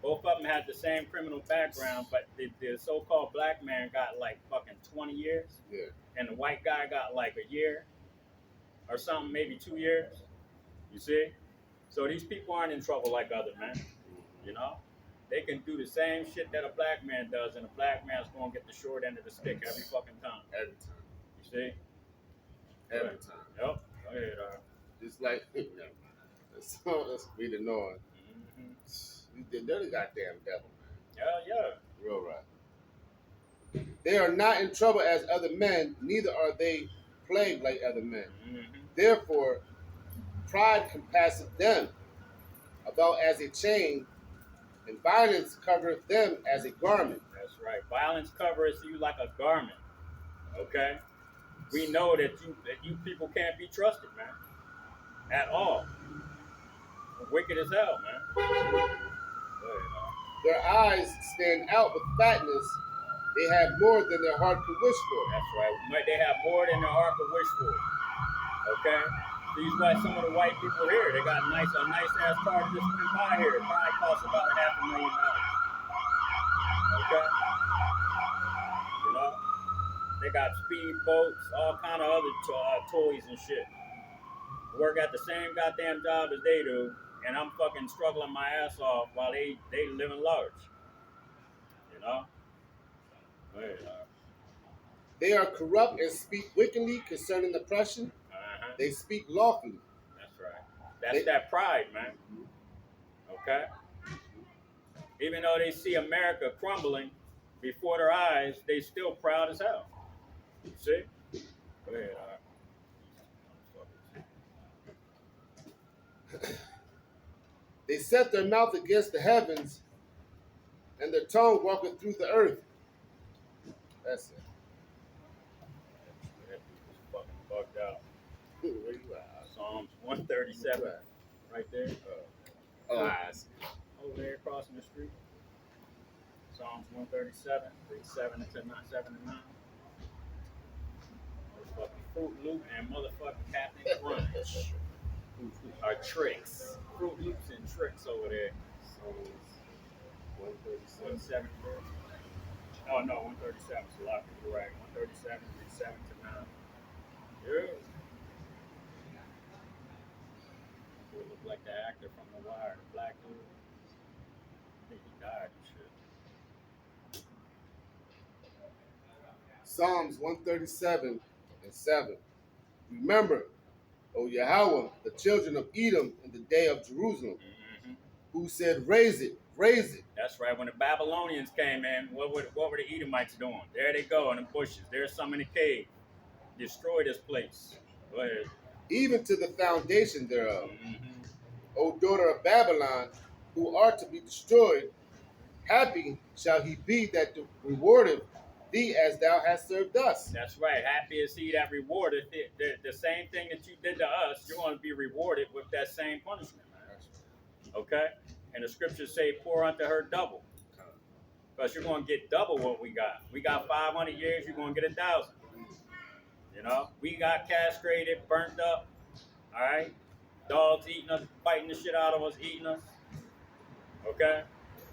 Both of them had the same criminal background, but the so-called black man got like fucking 20 years, Yeah. and the white guy got like a year or something, maybe 2 years. You see? So these people aren't in trouble like other men, you know? They can do the same shit that a black man does, and a black man's going to get the short end of the stick every fucking time. Every time. You see? Every Right. time. Yep. Go ahead, It's like, let's read it on. They're the goddamn devil, man. Yeah. Real right. They are not in trouble as other men, neither are they plagued like other men. Therefore, pride compasseth them about as a chain, and violence covereth them as a garment. That's right. Violence covers you like a garment. Okay? We know that you people can't be trusted, man. At all. Wicked as hell, man. Go ahead, Their eyes stand out with fatness. They have more than their heart could wish for. That's right. They have more than their heart could wish for. Okay? These why some of the white people here, they got a nice ass car to just went by here. It probably costs about $500,000. Okay? You know? They got speedboats, all kind of other toys and shit. Work at the same goddamn job as they do, and I'm fucking struggling my ass off while they living large. You know? They are corrupt and speak wickedly concerning oppression. They speak lawfully. That's right. That's that pride, man. Okay? Even though they see America crumbling before their eyes, they still proud as hell. You see? Go ahead, They set their mouth against the heavens, and their tongue walketh through the earth. That's it. That dude's fucking bugged out. Where you at? Psalms 137, right there. I see. Over there, crossing the street. Psalms 137, read 7 to 9, 7 to 9. Motherfucking Fruit Loop and motherfucking Captain Crunch are tricks. Fruit Loops and tricks over there. So 137. Oh no, 137. So a lot of people right. 137, read 7 to 9. Yeah. He look like the actor from The Wire, the black dude. I think he died and shit. Psalms 137 and 7. Remember, O Yahweh, the children of Edom in the day of Jerusalem, who said, raise it, raise it. That's right. When the Babylonians came in, what were the Edomites doing? There they go in the bushes. There's some in the cave. Destroy this place. Go ahead. Even to the foundation thereof. O daughter of Babylon, who are to be destroyed, happy shall he be that rewardeth thee as thou hast served us. That's right. Happy is he that rewardeth the same thing that you did to us. You're going to be rewarded with that same punishment, man. Okay? And the scriptures say, pour unto her double. Because you're going to get double what we got. We got 500 years, you're going to get 1,000. You know? We got castrated, burnt up. All right? Dogs eating us, biting the shit out of us, eating us. Okay?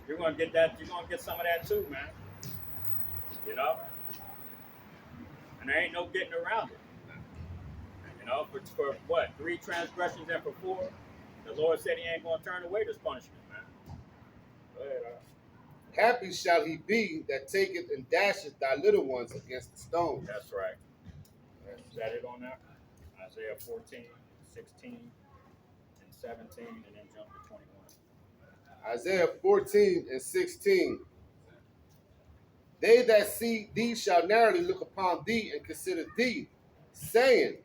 You're going to get that. You're going to get some of that too, man. You know? And there ain't no getting around it. You know? For what? 3 transgressions and for 4? The Lord said he ain't going to turn away this punishment, man. Go ahead, Happy shall he be that taketh and dasheth thy little ones against the stone. That's right. Is that it on that? Isaiah 14, 16, and 17, and then jump to 21. Isaiah 14 and 16. They that see thee shall narrowly look upon thee and consider thee, saying,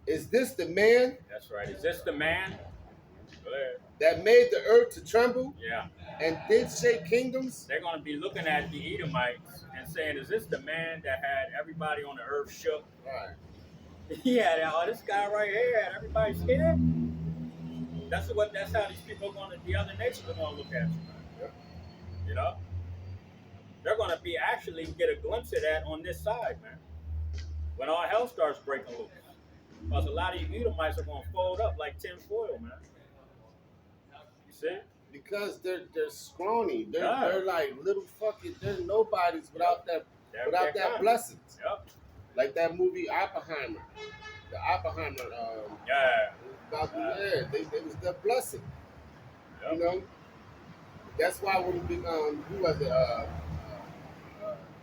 is this the man? That's right. Is this the man? Go ahead. That made the earth to tremble? Yeah. And did shake kingdoms? They're going to be looking at the Edomites and saying, is this the man that had everybody on the earth shook? Right. Yeah, oh, this guy right here, and everybody's scared. That's how these people are gonna, the other nations are gonna look at you, man. Yep. You know, they're gonna be actually get a glimpse of that on this side, man. When all hell starts breaking loose, because a lot of you Edomites are gonna fold up like tin foil, man. You see? Because they're scrawny. Yeah. They're like little fucking. They're nobodies without that Kind. blessings. Yep. Like that movie Oppenheimer. The Oppenheimer. Yeah. About they was the blessing. You Yep. know. That's why when who was it?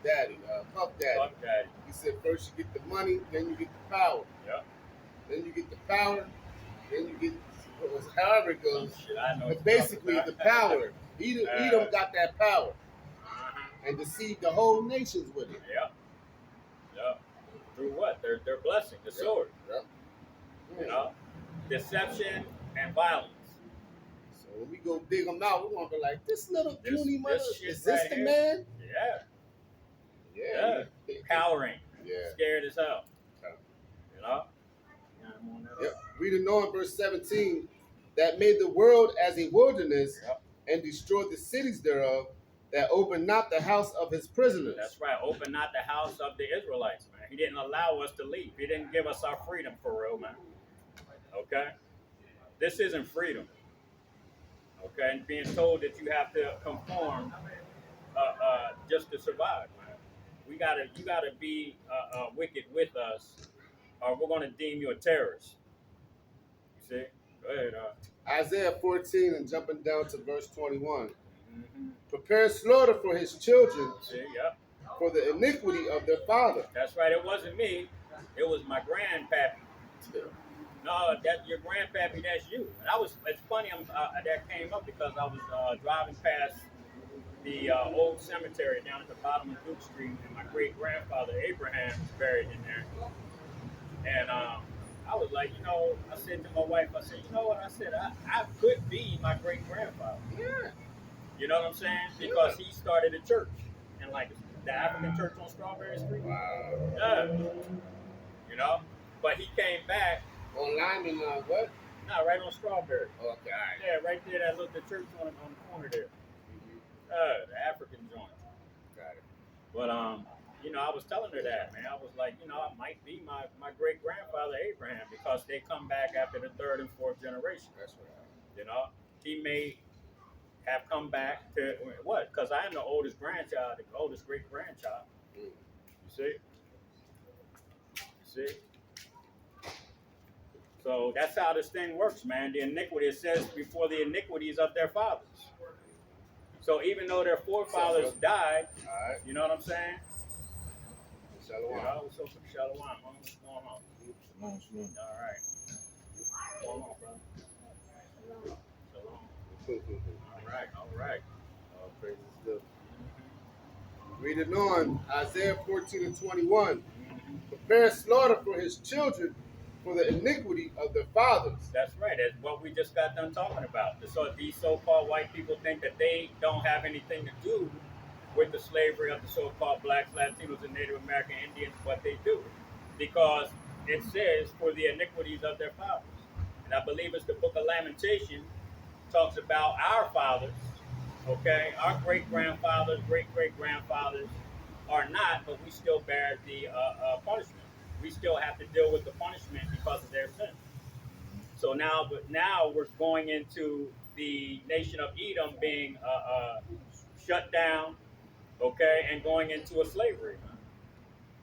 Daddy, Puff Daddy. Fuck that. He said first you get the money, then you get the power. Yep. Then you get the power, then you get however it goes. Shit, I know. But basically the power. Edom got that power and deceived the whole nations with it. Yep. Yep. Through what? Their blessing, the sword. Yep. You know, deception and violence. So when we go dig them out, we're gonna be like, this little puny mother, shit is this right the here? man? Yeah. Yeah. Cowering. Yeah. Scared as hell. Okay. You know? Yep. Reading on verse 17, that made the world as a wilderness and destroyed the cities thereof, that opened not the house of his prisoners. That's right. Open not the house of the Israelites, man. He didn't allow us to leave. He didn't give us our freedom for real, man. Okay? This isn't freedom. Okay? And being told that you have to conform just to survive, man. You gotta be wicked with us, or we're gonna deem you a terrorist. You see? Go ahead. Isaiah 14 and jumping down to verse 21. Mm-hmm. Prepare slaughter for his children, See? Yep. for the iniquity of their father. That's right. It wasn't me. It was my grandpappy. No, that's your grandpappy. That's you. And it's funny. That came up because I was driving past the old cemetery down at the bottom of Duke Street, and my great grandfather Abraham is buried in there. And I was like, I said to my wife, I said, you know what? I said, I could be my great grandfather. Yeah. You know what I'm saying? Because he started a church, and like the African church on Strawberry Street. Wow. Yeah. You know, but he came back. On Lyman, what? No, right on Strawberry. Okay, all right. Yeah, right there. That looked the church on the corner there. The African joint. Got it. But I was telling her that, man. I was like, I might be my great grandfather Abraham, because they come back after the third and fourth generation. That's right. You know, he may have come back to what? Because I am the oldest grandchild, the oldest great grandchild. You see? You see? So that's how this thing works, man. The iniquity, it says, before the iniquities of their fathers. So even though their forefathers died, All right. you know what I'm saying? Shalom. You know, so Shalom. What's going on? Shalom. All right. What's going on, brother? Shalom. All right. All praises still. Reading on, Isaiah 14 and 21. Prepare slaughter for his children, for the iniquity of their fathers. That's right. That's what we just got done talking about. So these so-called white people think that they don't have anything to do with the slavery of the so-called blacks, Latinos, and Native American Indians, but they do, because it says for the iniquities of their fathers. And I believe it's the book of Lamentation talks about our fathers, okay? Our great-grandfathers, great-great-grandfathers are not, but we still bear the punishment. We still have to deal with the punishment because of their sin. So now we're going into the nation of Edom being shut down, okay, and going into a slavery,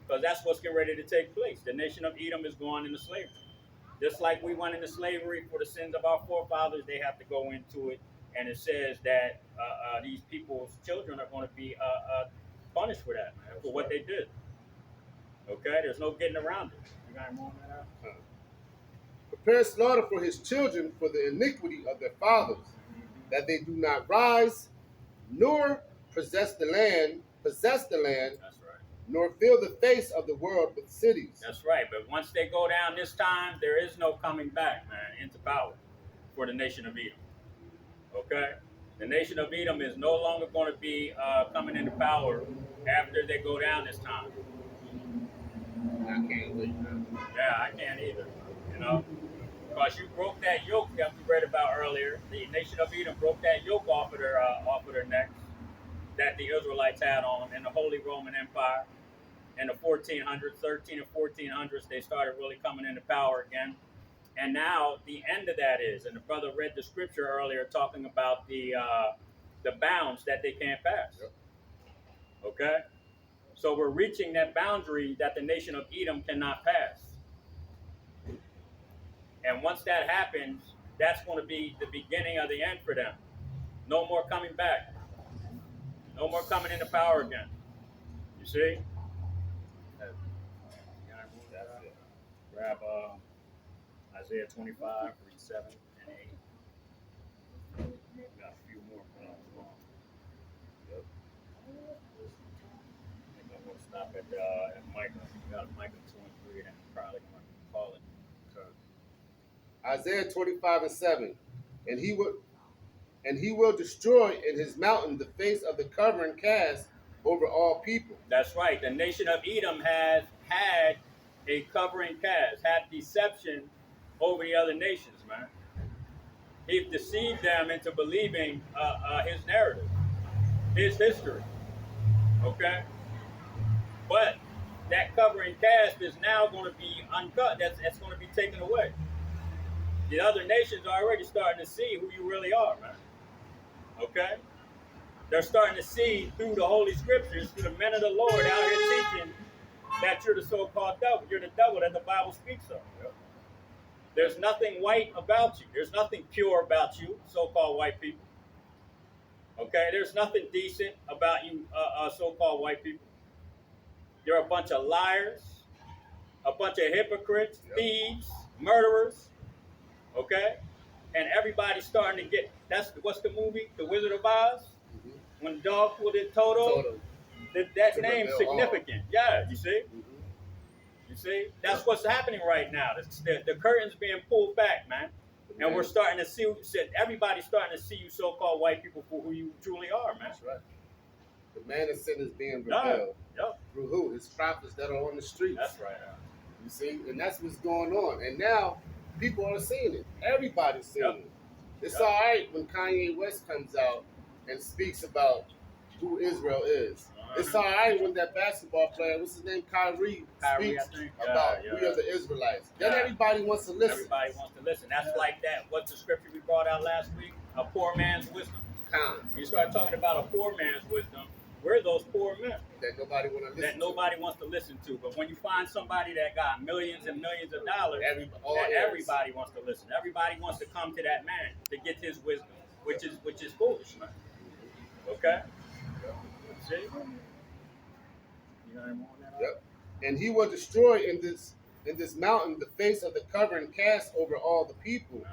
because that's what's getting ready to take place. The nation of Edom is going into slavery. Just like we went into slavery for the sins of our forefathers, they have to go into it, and it says that these people's children are going to be punished for that, man, for what they did. Okay, there's no getting around it. You got more on that out? Prepare slaughter for his children, for the iniquity of their fathers, that they do not rise, nor possess the land, That's right. nor fill the face of the world with cities. That's right. But once they go down this time, there is no coming back, man, into power for the nation of Edom. Okay? The nation of Edom is no longer going to be coming into power after they go down this time. I can't wait, man. Yeah, I can't either. You know, because you broke that yoke that we read about earlier. The nation of Edom broke that yoke off of their necks that the Israelites had on in the Holy Roman Empire in the 1400s, 13 and 1400s. They started really coming into power again. And now the end of that is, and the brother read the scripture earlier talking about the bounds that they can't pass. Yep. Okay, so we're reaching that boundary that the nation of Edom cannot pass. And once that happens, that's going to be the beginning of the end for them. No more coming back. No more coming into power again. You see? That's it. Grab Isaiah 25, read 7 and 8. Got a few more points long. Yep. I think I'm going to stop at Micah. We got Micah 2 and 3, and I'm probably going to call it. Isaiah 25 and 7. And he will destroy in his mountain the face of the covering cast over all people. That's right. The nation of Edom has had a covering cast, had deception over the other nations, man. He deceived them into believing his narrative, his history. Okay? But that covering cast is now going to be uncut. That's going to be taken away. The other nations are already starting to see who you really are, man. Okay? They're starting to see through the Holy Scriptures, through the men of the Lord out here teaching that you're the so-called devil. You're the devil that the Bible speaks of. Yep. There's nothing white about you. There's nothing pure about you, so-called white people. Okay? There's nothing decent about you, so-called white people. You're a bunch of liars, a bunch of hypocrites, Yep. thieves, murderers. Okay? And everybody's starting to get, what's the movie? The Wizard of Oz? Mm-hmm. When the dog pulled in Toto, that name's significant. All. Yeah, you see? Mm-hmm. You see? That's what's happening right now. The curtain's being pulled back, man. And we're starting to see, everybody's starting to see you so-called white people for who you truly are, man. That's right. The man of sin is being revealed. Yep. Through who? His prophets that are on the streets. That's right. You see? And that's what's going on. And now people are seeing it. Everybody's seeing it. It's all right when Kanye West comes out and speaks about who Israel is. It's all right when that basketball player, what's his name, Kyrie speaks about we are the Israelites. Then everybody wants to listen. Everybody wants to listen. That's like that. What's the scripture we brought out last week? A poor man's wisdom. When you start talking about a poor man's wisdom, we're those poor men that nobody wants to listen to. But when you find somebody that got millions and millions of dollars, everybody wants to listen. Everybody wants to come to that man to get his wisdom, which is foolish, man. Okay? See? You got any more on that? Yep. And he will destroy in this mountain the face of the covering cast over all the people,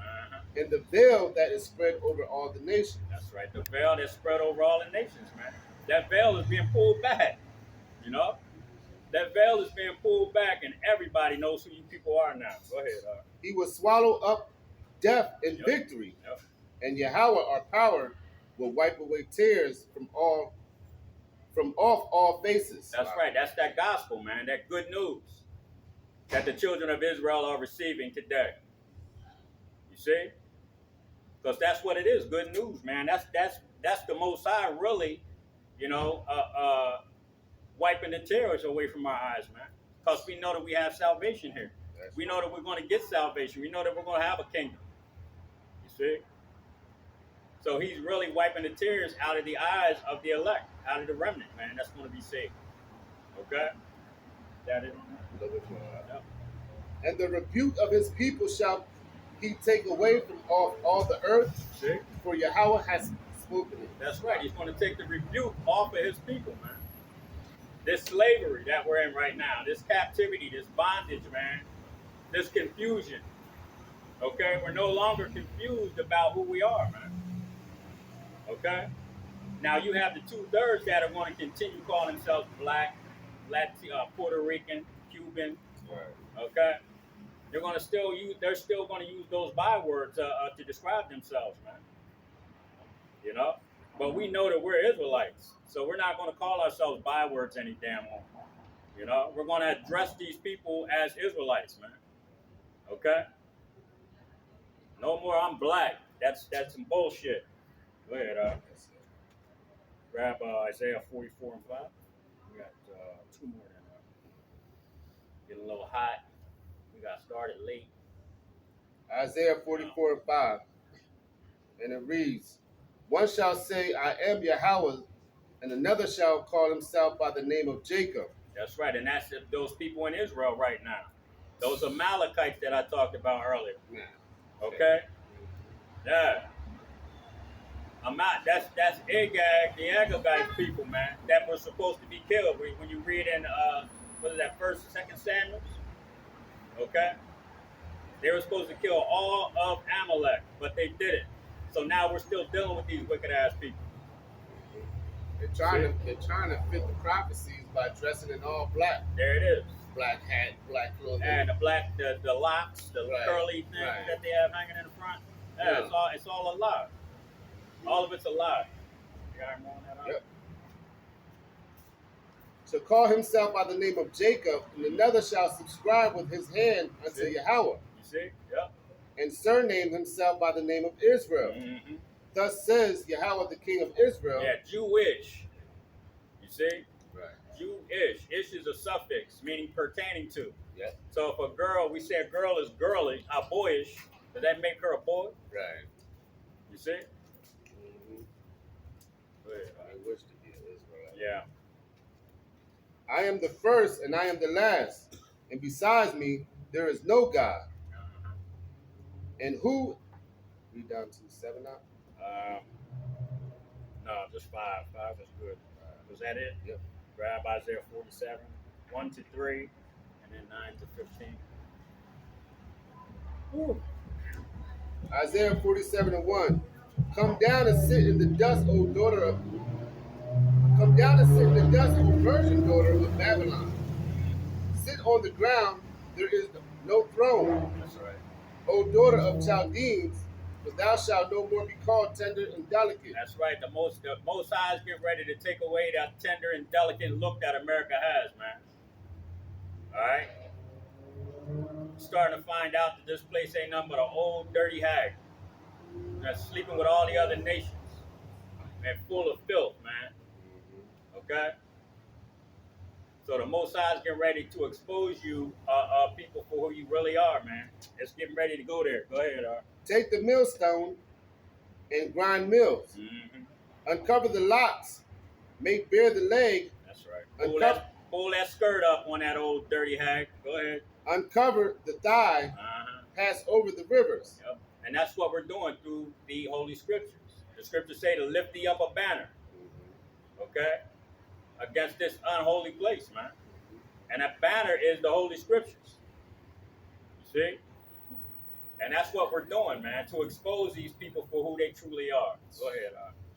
and the veil that is spread over all the nations. That's right. The veil that's spread over all the nations, man. That veil is being pulled back. You know? That veil is being pulled back, and everybody knows who you people are now. Go ahead. He will swallow up death in victory. Yep. And Yahweh, our power, will wipe away tears from off all faces. That's right. That's that gospel, man. That good news that the children of Israel are receiving today. You see? Because that's what it is. Good news, man. That's the Most High really, wiping the tears away from our eyes, man. Because we know that we have salvation here. We know that we're going to get salvation. We know that we're going to have a kingdom. You see? So he's really wiping the tears out of the eyes of the elect, out of the remnant, man. That's going to be saved. Okay? That is. Yep. And the rebuke of his people shall he take away from off all the earth. See? For Yahweh has spoken it. That's right. He's going to take the rebuke off of his people, man. This slavery that we're in right now, this captivity, this bondage, man, this confusion. Okay? We're no longer confused about who we are, man. Okay? Now you have the 2/3 that are going to continue calling themselves black, Puerto Rican, Cuban. Right. Okay? They're still going to use those bywords to describe themselves, man. You know? But we know that we're Israelites. So we're not going to call ourselves bywords any damn more. You know, we're going to address these people as Israelites, man. Okay? No more I'm black. That's some bullshit. Go ahead, grab Isaiah 44 and 5. We got two more than getting a little hot. We got started late. Isaiah 44 and 5. And it reads, one shall say, I am Yahweh, and another shall call himself by the name of Jacob. That's right, and that's those people in Israel right now. Those Amalekites that I talked about earlier. Okay? Yeah. That's Agag, the Agagite people, man, that were supposed to be killed. When you read in what is that, First, Second Samuel? Okay? They were supposed to kill all of Amalek, but they didn't. So now we're still dealing with these wicked ass people. They're trying to fit the prophecies by dressing in all black. There it is. Black hat, black clothing. And the locks, the curly things that they have hanging in the front. Yeah, it's all a lie. All of it's a lie. You got more on that? Yep. Shall call himself by the name of Jacob, and another shall subscribe with his hand unto Yahweh. You see? Yep. And surname himself by the name of Israel. Mm-hmm. Thus says Yahweh, the King of Israel. Yeah, Jewish. You see? Right. Jewish. Ish is a suffix, meaning pertaining to. Yep. So if a girl, we say a girl is girly, boyish, does that make her a boy? Right. You see? Mm-hmm. I wish to be an Israelite. Yeah. I am the first and I am the last, and besides me there is no God. And who? Read down to 7 now. No, just 5. 5 is good. Was that it? Yep. Grab Isaiah 47, 1 to 3, and then 9 to 15. Woo. Isaiah 47 and 1. Come down and sit in the dust, O daughter of. Come down and sit in the dust, O virgin daughter of Babylon. Sit on the ground, there is no throne. That's right. O daughter of Chaldeans, for thou shalt no more be called tender and delicate. That's right. The most High is getting ready to take away that tender and delicate look that America has, man. All right. Starting to find out that this place ain't nothing but an old dirty hag that's sleeping with all the other nations and full of filth, man. Okay. So the Most High is getting ready to expose you, people, for who you really are, man. It's getting ready to go there. Go ahead, Take the millstone and grind mills. Mm-hmm. Uncover the locks, make bare the leg. That's right. Pull that skirt up on that old dirty hag. Go ahead. Uncover the thigh, pass over the rivers. Yep. And that's what we're doing through the Holy Scriptures. The Scriptures say to lift thee up a banner, okay, against this unholy place, man. And that banner is the Holy Scriptures. You see? And that's what we're doing, man, to expose these people for who they truly are. Go ahead,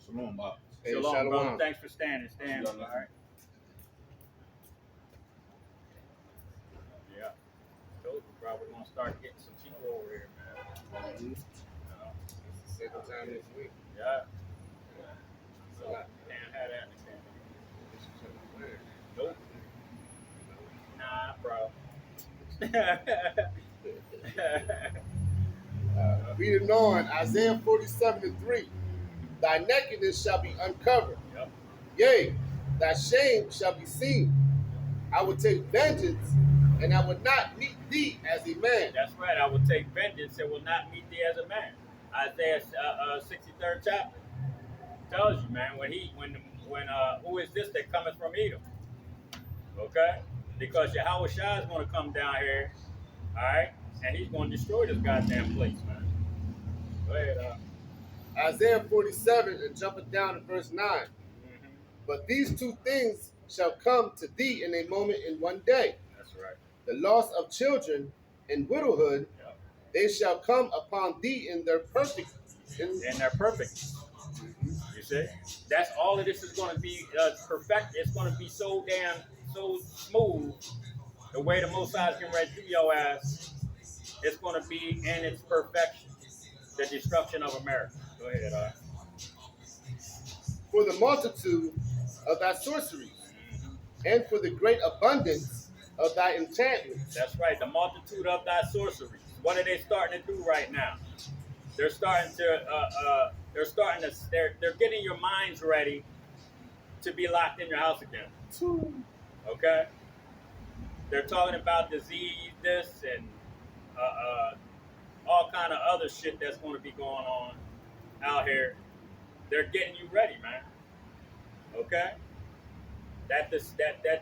Shalom, Bob. Hey, Shalom, brother. Thanks for standing. Stand, all right? Yeah. Told you, bro, we're going to start getting some people over here, man. Mm-hmm. It's the second time this week. Yeah. So, can't have that in the camera. Nope. Nah, bro. Reading on, Isaiah 47 and 3. Thy nakedness shall be uncovered. Yep. Yea, thy shame shall be seen. I will take vengeance, and I will not meet thee as a man. That's right. I will take vengeance and will not meet thee as a man. Isaiah 63rd chapter tells you, man, when who is this that cometh from Edom? Okay? Because Yahweh Shai is going to come down here, all right? And he's going to destroy this goddamn place, man. Go ahead, Isaiah 47 and jumping down to verse 9. Mm-hmm. But these two things shall come to thee in a moment in one day. That's right. The loss of children and widowhood, Yep. they shall come upon thee in their perfect. And they're perfect. You see? That's all of this is going to be perfect. It's going to be so smooth. The way the Most High is getting ready to do your ass, it's going to be in its perfection. The destruction of America. Go ahead, For the multitude of thy sorceries, and for the great abundance of thy enchantments. That's right. The multitude of thy sorceries. What are they starting to do right now? They're starting to. They're getting your minds ready to be locked in your house again. Okay. They're talking about disease, this, and all kind of other shit that's going to be going on out here. They're getting you ready, man. Okay. That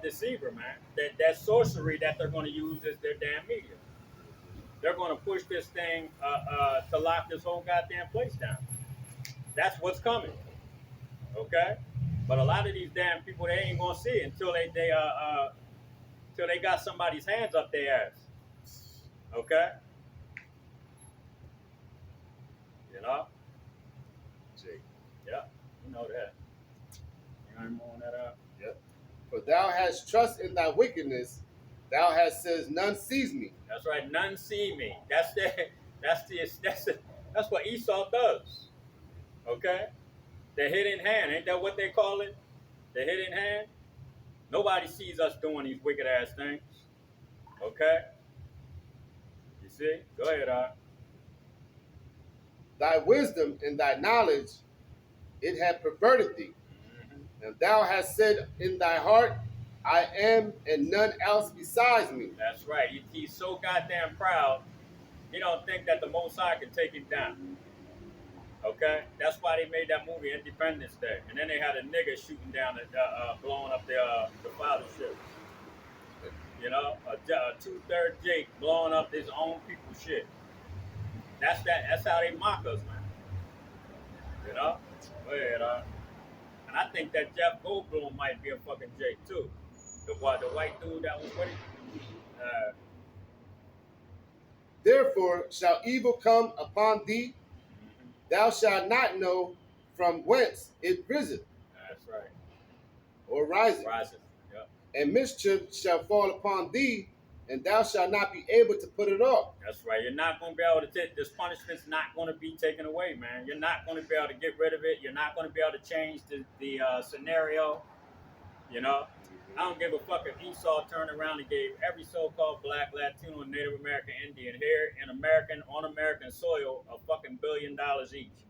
deceiver, man. That sorcery that they're going to use as their damn media. They're going to push this thing to lock this whole goddamn place down. That's what's coming. Okay. But a lot of these damn people, they ain't gonna see it until till they got somebody's hands up their ass. Okay. You know. Jake. Yeah. You know that. You ain't moving that up. Yep. For thou hast trust in thy wickedness, thou hast said, none sees me. That's right. None see me. That's what Esau does. Okay. The hidden hand. Ain't that what they call it? The hidden hand. Nobody sees us doing these wicked ass things. Okay. You see? Go ahead, Art. Thy wisdom and thy knowledge, it hath perverted thee. And thou hast said in thy heart, I am, and none else besides me. That's right. He's so goddamn proud, he don't think that the Most High can take him down. Okay? That's why they made that movie Independence Day. And then they had a nigga shooting down, blowing up the father's ship. You know? A 2/3 Jake blowing up his own people's shit. That's how they mock us, man. You know? Go ahead, and I think that Jeff Goldblum might be a fucking Jake too. The white dude that was with him. Therefore shall evil come upon thee, thou shalt not know from whence it riseth. That's right. Or riseth. Riseth. Yep. And mischief shall fall upon thee, and thou shalt not be able to put it off. That's right. You're not going to be able to take this punishment's not going to be taken away, man. You're not going to be able to get rid of it. You're not going to be able to change the scenario. You know, I don't give a fuck if Esau turned around and gave every so-called black, Latino, and Native American Indian here in on American soil a fucking $1 billion each.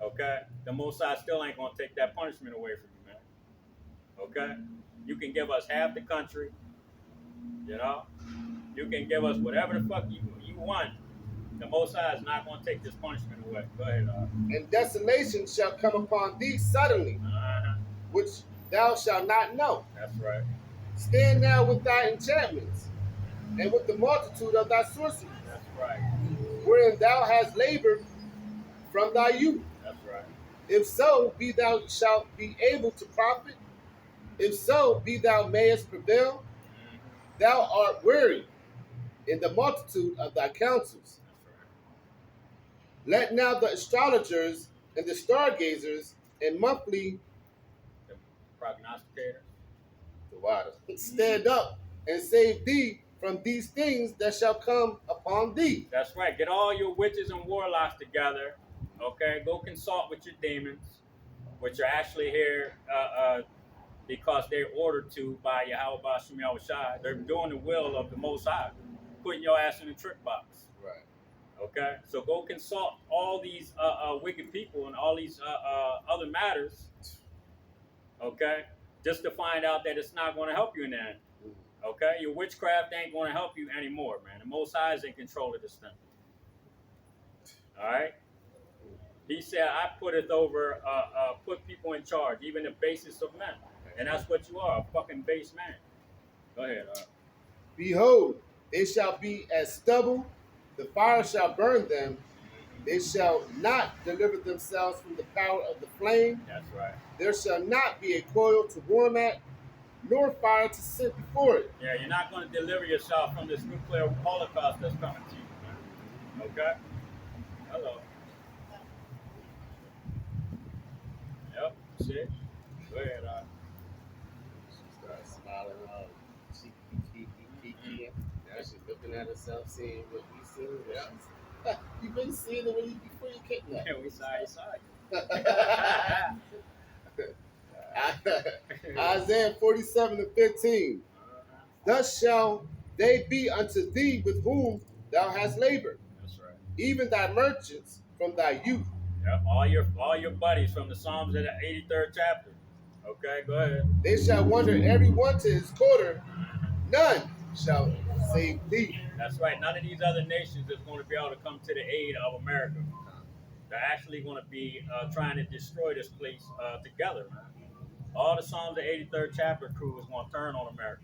Okay? The Most High still ain't going to take that punishment away from you, man. Okay? You can give us half the country. You know? You can give us whatever the fuck you want. The Most High is not going to take this punishment away. Go ahead, And desolation shall come upon thee suddenly, which thou shalt not know. That's right. Stand now with thy enchantments, and with the multitude of thy sorceries. That's right. Wherein thou hast labored from thy youth. That's right. If so, be thou shalt be able to profit. If so, be thou mayest prevail. Thou art weary in the multitude of thy counsels. Let now the astrologers and the stargazers and monthly the prognosticators stand up and save thee from these things that shall come upon thee. That's right. Get all your witches and warlocks together. Okay, go consult with your demons, which are actually here because they're ordered to by Yahweh Bashim Yahushai. They're doing the will of the Most High, putting your ass in the trick box. Right. Okay, so go consult all these wicked people and all these other matters. Okay, just to find out that it's not going to help you in the end. Okay, your witchcraft ain't going to help you anymore, man. The Most High is in control of this thing. All right. He said, "I putteth over, put people in charge, even the basest of men," and that's what you are, a fucking base man. Go ahead. Behold, they shall be as stubble. The fire shall burn them. They shall not deliver themselves from the power of the flame. That's right. There shall not be a coil to warm at, nor fire to sit before it. Yeah, you're not going to deliver yourself from this nuclear holocaust that's coming to you, man. Okay? Hello. Yep, shit. Go ahead, She started smiling all cheeky. Now she's looking at herself, seeing what we see. Yeah. You've been seeing it before you came there. Yeah, we saw you. I Isaiah 47:15. Thus shall they be unto thee with whom thou hast labored, That's right. even thy merchants from thy youth. Yep. All your buddies from the Psalms of the 83rd chapter. Okay, go ahead. They shall wander every one to his quarter, none shall save thee. That's right. None of these other nations is going to be able to come to the aid of America. They're actually going to be trying to destroy this place together, man. All the Psalms of the 83rd chapter crew is going to turn on America.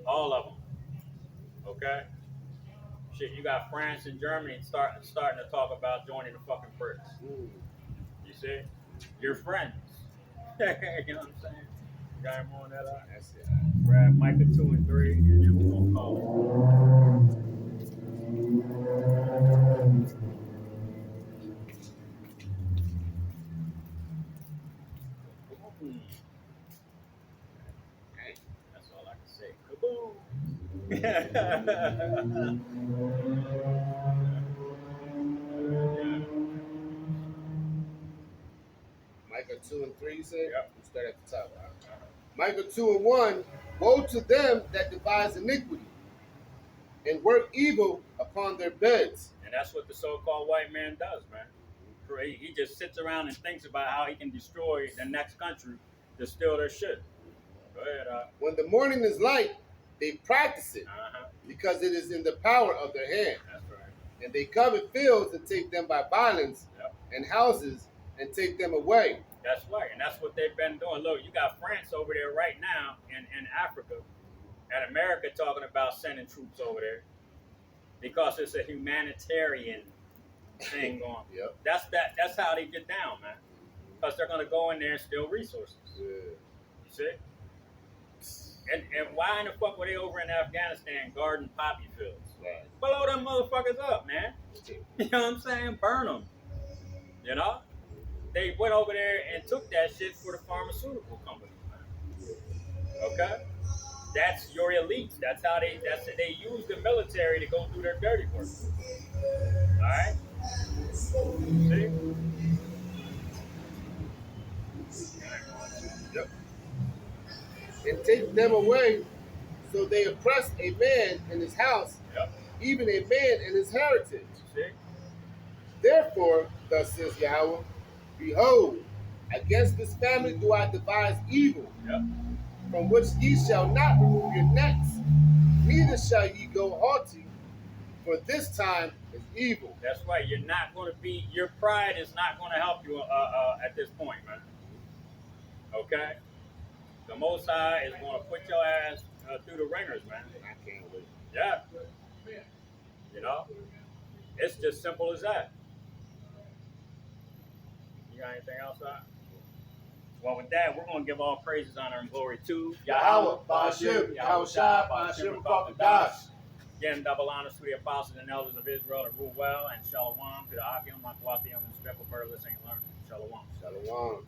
All of them. Okay? Shit, you got France and Germany starting to talk about joining the fucking BRICS. You see? You're friends. You know what I'm saying? You got him on that eye? That's it. Grab Micah 2 and 3, and then we're going to call it. That's all I can say. Kaboom! Micah 2 and 3, you say? Yep. We start at the top. Micah 2 and 1. Woe to them that devise iniquity and work evil upon their beds. And that's what the so-called white man does, man. He just sits around and thinks about how he can destroy the next country to steal their shit. Go ahead. When the morning is light, they practice it because it is in the power of their hand. That's right. And they covet fields and take them by violence, and houses and take them away. That's right, and that's what they've been doing. Look, you got France over there right now in Africa, and America talking about sending troops over there because it's a humanitarian thing going. Yep. That's how they get down, man. Because they're gonna go in there and steal resources. Yeah. You see? And why in the fuck were they over in Afghanistan guarding poppy fields? Right. Blow them motherfuckers up, man. You know what I'm saying? Burn them. You know? They went over there and took that shit for the pharmaceutical companies, man. Okay? That's your elites. That's they use the military to go do their dirty work. Alright? See? Yep. And take them away, so they oppress a man in his house, even a man in his heritage. See? Therefore, thus says Yahweh, behold, against this family do I devise evil, from which ye shall not remove your necks, neither shall ye go haughty, for this time is evil. That's right. You're not going to be, your pride is not going to help you at this point, man. Okay? The Most High is going to put your ass through the ringers, man. I can't wait. Yeah. You know? It's just simple as that. You got anything else, Doc? Well, with that, we're going to give all praises, honor, and glory to Yahweh, Ba'ashim, Yahweh Shai, Ba'ashim, Ba'akadash. Again, double honors to the apostles and elders of Israel that rule well, and shalom to the Akim, Makwathium, and Speckle Burles ain't learned. Shalom. Shalom.